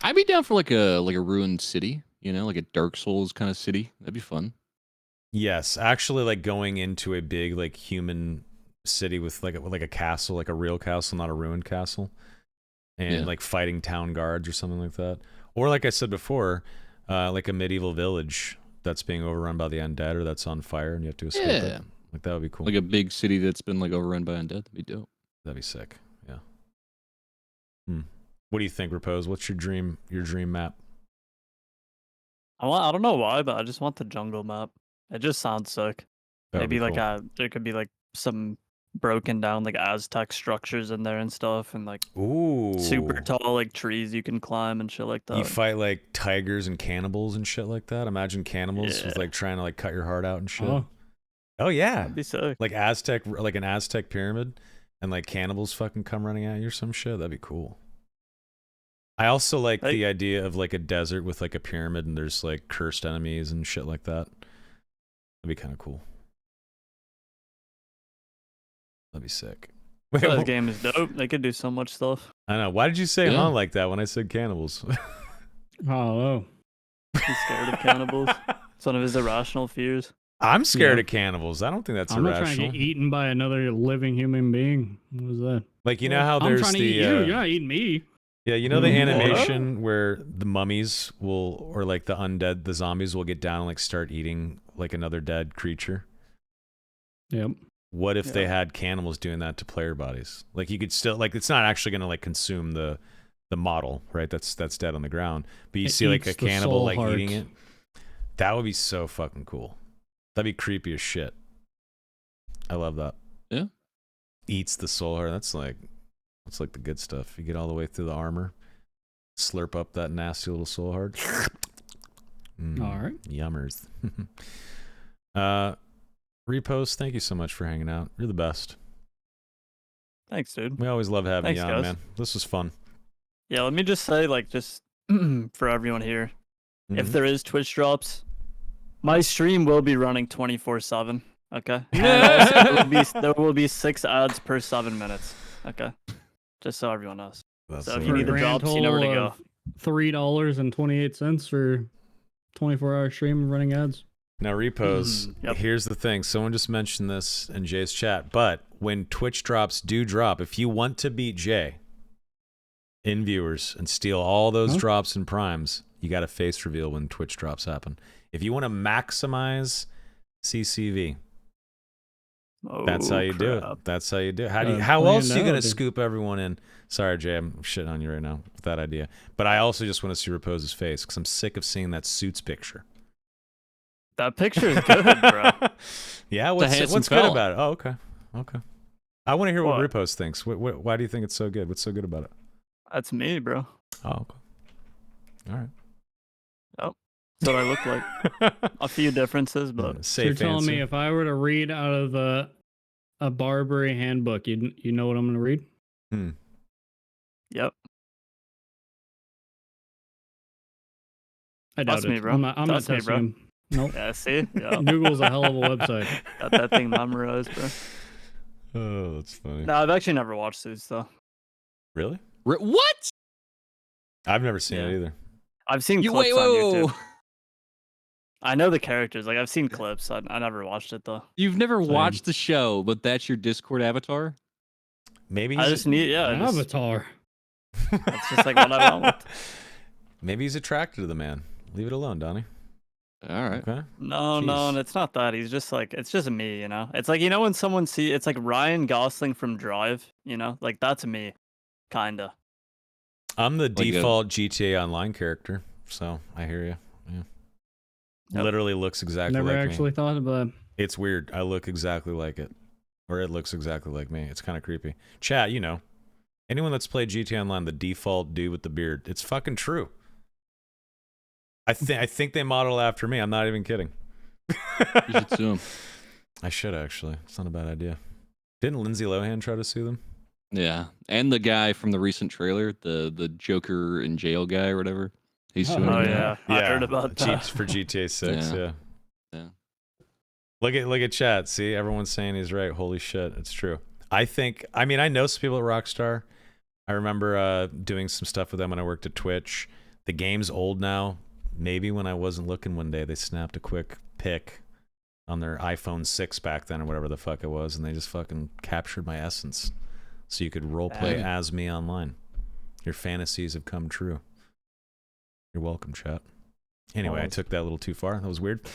I'd be down for like a ruined city. You know, like a Dark Souls kind of city. That'd be fun. Yes, actually, like going into a big like human city with like a castle, like a real castle, not a ruined castle, and Yeah. like fighting town guards or something like that. Or like I said before, like a medieval village that's being overrun by the undead or that's on fire and you have to escape Yeah. it. Like that would be cool. Like a big city that's been like overrun by undead. That'd be dope. That'd be sick. Yeah. What do you think, Repoze? What's your dream map? I don't know why, but I just want the jungle map. It just sounds sick. That would Maybe be like cool. there could be like some broken down like Aztec structures in there and stuff, and like Ooh. super tall like trees you can climb and shit like that. You fight like tigers and cannibals and shit like that. Imagine cannibals with Yeah. like trying to like cut your heart out and shit. Oh, Oh yeah. That'd be sick. Like an Aztec pyramid, and like cannibals fucking come running at you or some shit. That'd be cool. I also like the idea of like a desert with like a pyramid and there's like cursed enemies and shit like that. That'd be kind of cool. That'd be sick. Wait, This game is dope. They could do so much stuff. I know. Why did you say Yeah. huh like that when I said cannibals? oh. He's scared of cannibals. It's one of his irrational fears. I'm scared Yeah. of cannibals. I don't think that's I'm not trying irrational. to get eaten by another living human being. What was that? Like you know how I'm there's trying to the eat you. You're not eating me. yeah, you know the Mhm. animation where the mummies will or like the undead, the zombies will get down and like start eating like another dead creature. Yep. What if they Yeah. had cannibals doing that to player bodies? Like you could still like it's not actually gonna like consume the model, right? That's dead on the ground. But you It see like a eats the cannibal soul like heart. eating it. That would be so fucking cool. That'd be creepy as shit. I love that. Yeah. Eats the soul heart. That's like the good stuff. You get all the way through the armor, slurp up that nasty little soul heart. All right. Yummers. Repost, thank you so much for hanging out. You're the best. Thanks, dude. We always love having Thanks, you on, guys. man. This was fun. Yeah, let me just say, like, just for everyone here, if Mhm. there is Twitch drops, my stream will be running 24/7. Okay. And also, there will be 6 ads per 7 minutes. Okay. Just so everyone knows. That's So if For you a need the grand drops, you know where to total go. of $3.28 for 24-hour stream running ads. Now, Repoze, Yep. here's the thing. Someone just mentioned this in Jay's chat, but when Twitch drops do drop, if you want to beat Jay in viewers and steal all those Huh? drops and primes, you got a face reveal when Twitch drops happen. If you want to maximize CCV, that's how you do it. That's how you do it. How else are you going to scoop everyone in? Sorry, Jay, I'm shitting on you right now with that idea. But I also just want to see Repose's face because I'm sick of seeing that Suits picture. That picture is good, bro. Yeah, handsome what's good fella. about it? Oh, okay. I want to hear what What? Repose thinks. Why do you think it's so good? What's so good about it? That's me, bro. Oh, okay. All right. That's what I look like. A few differences, but So you're Safe telling me answer. if I were to read out of a Barbary handbook, you know what I'm going to read? yep. I doubt That's it. me, bro. I'm not That's me, testing bro. him. Nope. Yeah, see? Yeah. Google's a hell of a website. Got that thing memorized, bro. Oh, that's funny. No, I've actually never watched Suits, though. Really? What? I've never seen Yeah. it either. I've seen You clips wait, on whoa. YouTube. I know the characters. Like, I've seen clips. I never watched it, though. You've never Same. watched the show, but that's your Discord avatar? Maybe I he's just need, yeah. Avatar. That's just like what I want. maybe he's attracted to the man. Leave it alone, Donnie. All right. Okay. No, Jeez. it's not that. He's just like, it's just me, you know? It's like, you know, when someone it's like Ryan Gosling from Drive, you know? Like, that's me. Kinda. I'm the Like a- default GTA Online character, so I hear you. Yeah. Yep. Literally looks exactly Never like actually me. thought about it. It's weird. I look exactly like it, or it looks exactly like me. It's kind of creepy. Chat, you know, anyone that's played GTA Online, the default dude with the beard, it's fucking true. I think they model after me. I'm not even kidding. You should sue him. I should actually. It's not a bad idea. Didn't Lindsay Lohan try to sue them? Yeah. And the guy from the recent trailer, the Joker in jail guy or whatever. He's Oh, suing Oh, him. yeah. I heard about that. For GTA 6, Yeah. yeah. Yeah. Look at chat. See, everyone's saying he's right. Holy shit, it's true. I know some people at Rockstar. I remember doing some stuff with them when I worked at Twitch. The game's old now. Maybe when I wasn't looking one day, they snapped a quick pic on their iPhone 6 back then or whatever the fuck it was, and they just fucking captured my essence. So you could roleplay Damn. as me online. Your fantasies have come true. You're welcome, chat. Anyway, I took that a little too far. That was weird.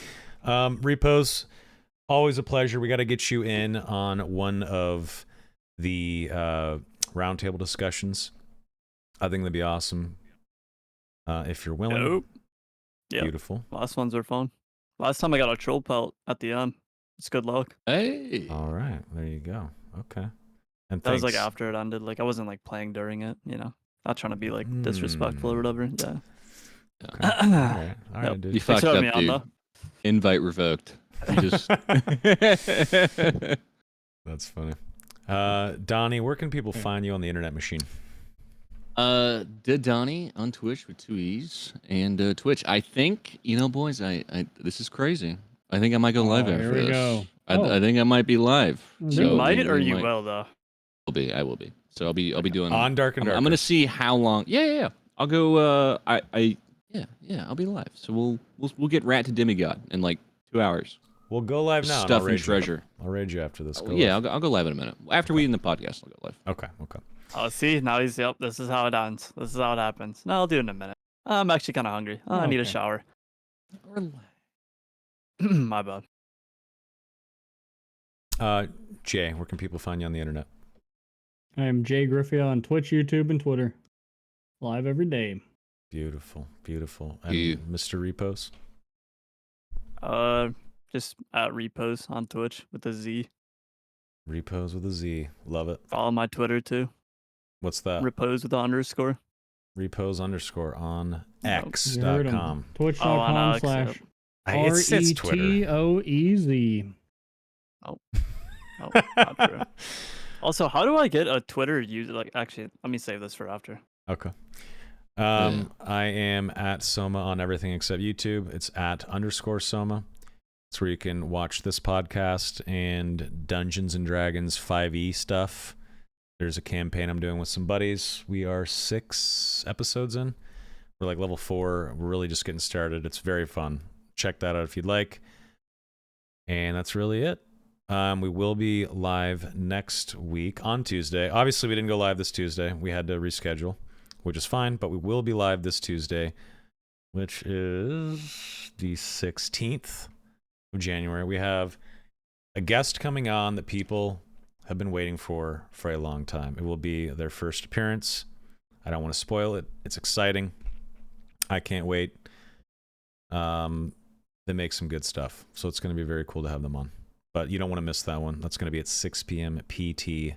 Repoze, always a pleasure. We got to get you in on one of the roundtable discussions. I think that'd be awesome. If you're willing. Nope. Yep. Beautiful. Last ones are fun. Last time I got a troll pelt at the end. It's good luck. Hey. All right. There you go. Okay. And That was like thanks. after it ended. Like, I wasn't like playing during it, you know? Not trying to be like disrespectful or whatever. Yeah. Okay. All right. All right, Nope. dude. You Thanks fucked for having up, me dude. on, though. Invite revoked. You just That's funny. Donnie, where can people find you on the internet machine? Did Donnie on Twitch with 2 E's and Twitch. I think, you know, boys, I this is crazy. I think I might go live Oh, after here we this. go. I think I might be live. You So You might we or you might- will, though. I will be. So I'll be doing On Dark and I'm Darker. gonna see how long. Yeah. I'll go. Yeah. I'll be live. So we'll get rat to demigod in like 2 hours. We'll go live now. Stuff I'll and raid treasure. You. I'll raid you after this. Go Yeah, live. I'll go live in a minute. After we end the podcast, I'll go live. Okay. Oh, see? Now he's, yep, this is how it ends. This is how it happens. No, I'll do it in a minute. I'm actually kind of hungry. I need a Okay. shower. Relax. My bad. Jay, where can people find you on the internet? I am Jay Griffia on Twitch, YouTube, and Twitter. Live every day. Beautiful. And You. Mr. Repoze? Just at Repoze on Twitch with a Z. Repoze with a Z. Love it. Follow my Twitter too. What's that? Repose with the underscore. Repoze _ on Nope. You heard him. x.com. Oh, on Alex, Twitch.com/RETOEZ. It's Twitter. Oh, not true. Also, how do I get a Twitter user? Like, actually, let me save this for after. Okay. I am at Soma on everything except YouTube. It's at _Soma. It's where you can watch this podcast and Dungeons and Dragons 5e stuff. There's a campaign I'm doing with some buddies. We are 6 episodes in. We're like level 4. We're really just getting started. It's very fun. Check that out if you'd like. And that's really it. We will be live next week on Tuesday. Obviously, we didn't go live this Tuesday. We had to reschedule, which is fine, but we will be live this Tuesday, which is the 16th of January. We have a guest coming on that people have been waiting for a long time. It will be their first appearance. I don't want to spoil it. It's exciting. I can't wait. They make some good stuff, so it's going to be very cool to have them on. But you don't want to miss that one. That's going to be at 6 p.m. PT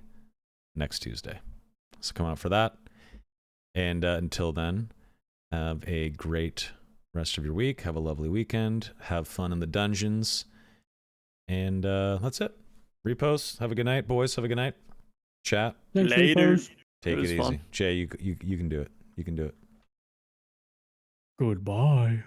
next Tuesday. So come out for that. And until then, have a great rest of your week. Have a lovely weekend. Have fun in the dungeons. And that's it. Repoze. Have a good night, boys. Have a good night. Chat. Thanks, Later. Repoze. Take it was easy. fun. Jay, you can do it. You can do it. Goodbye.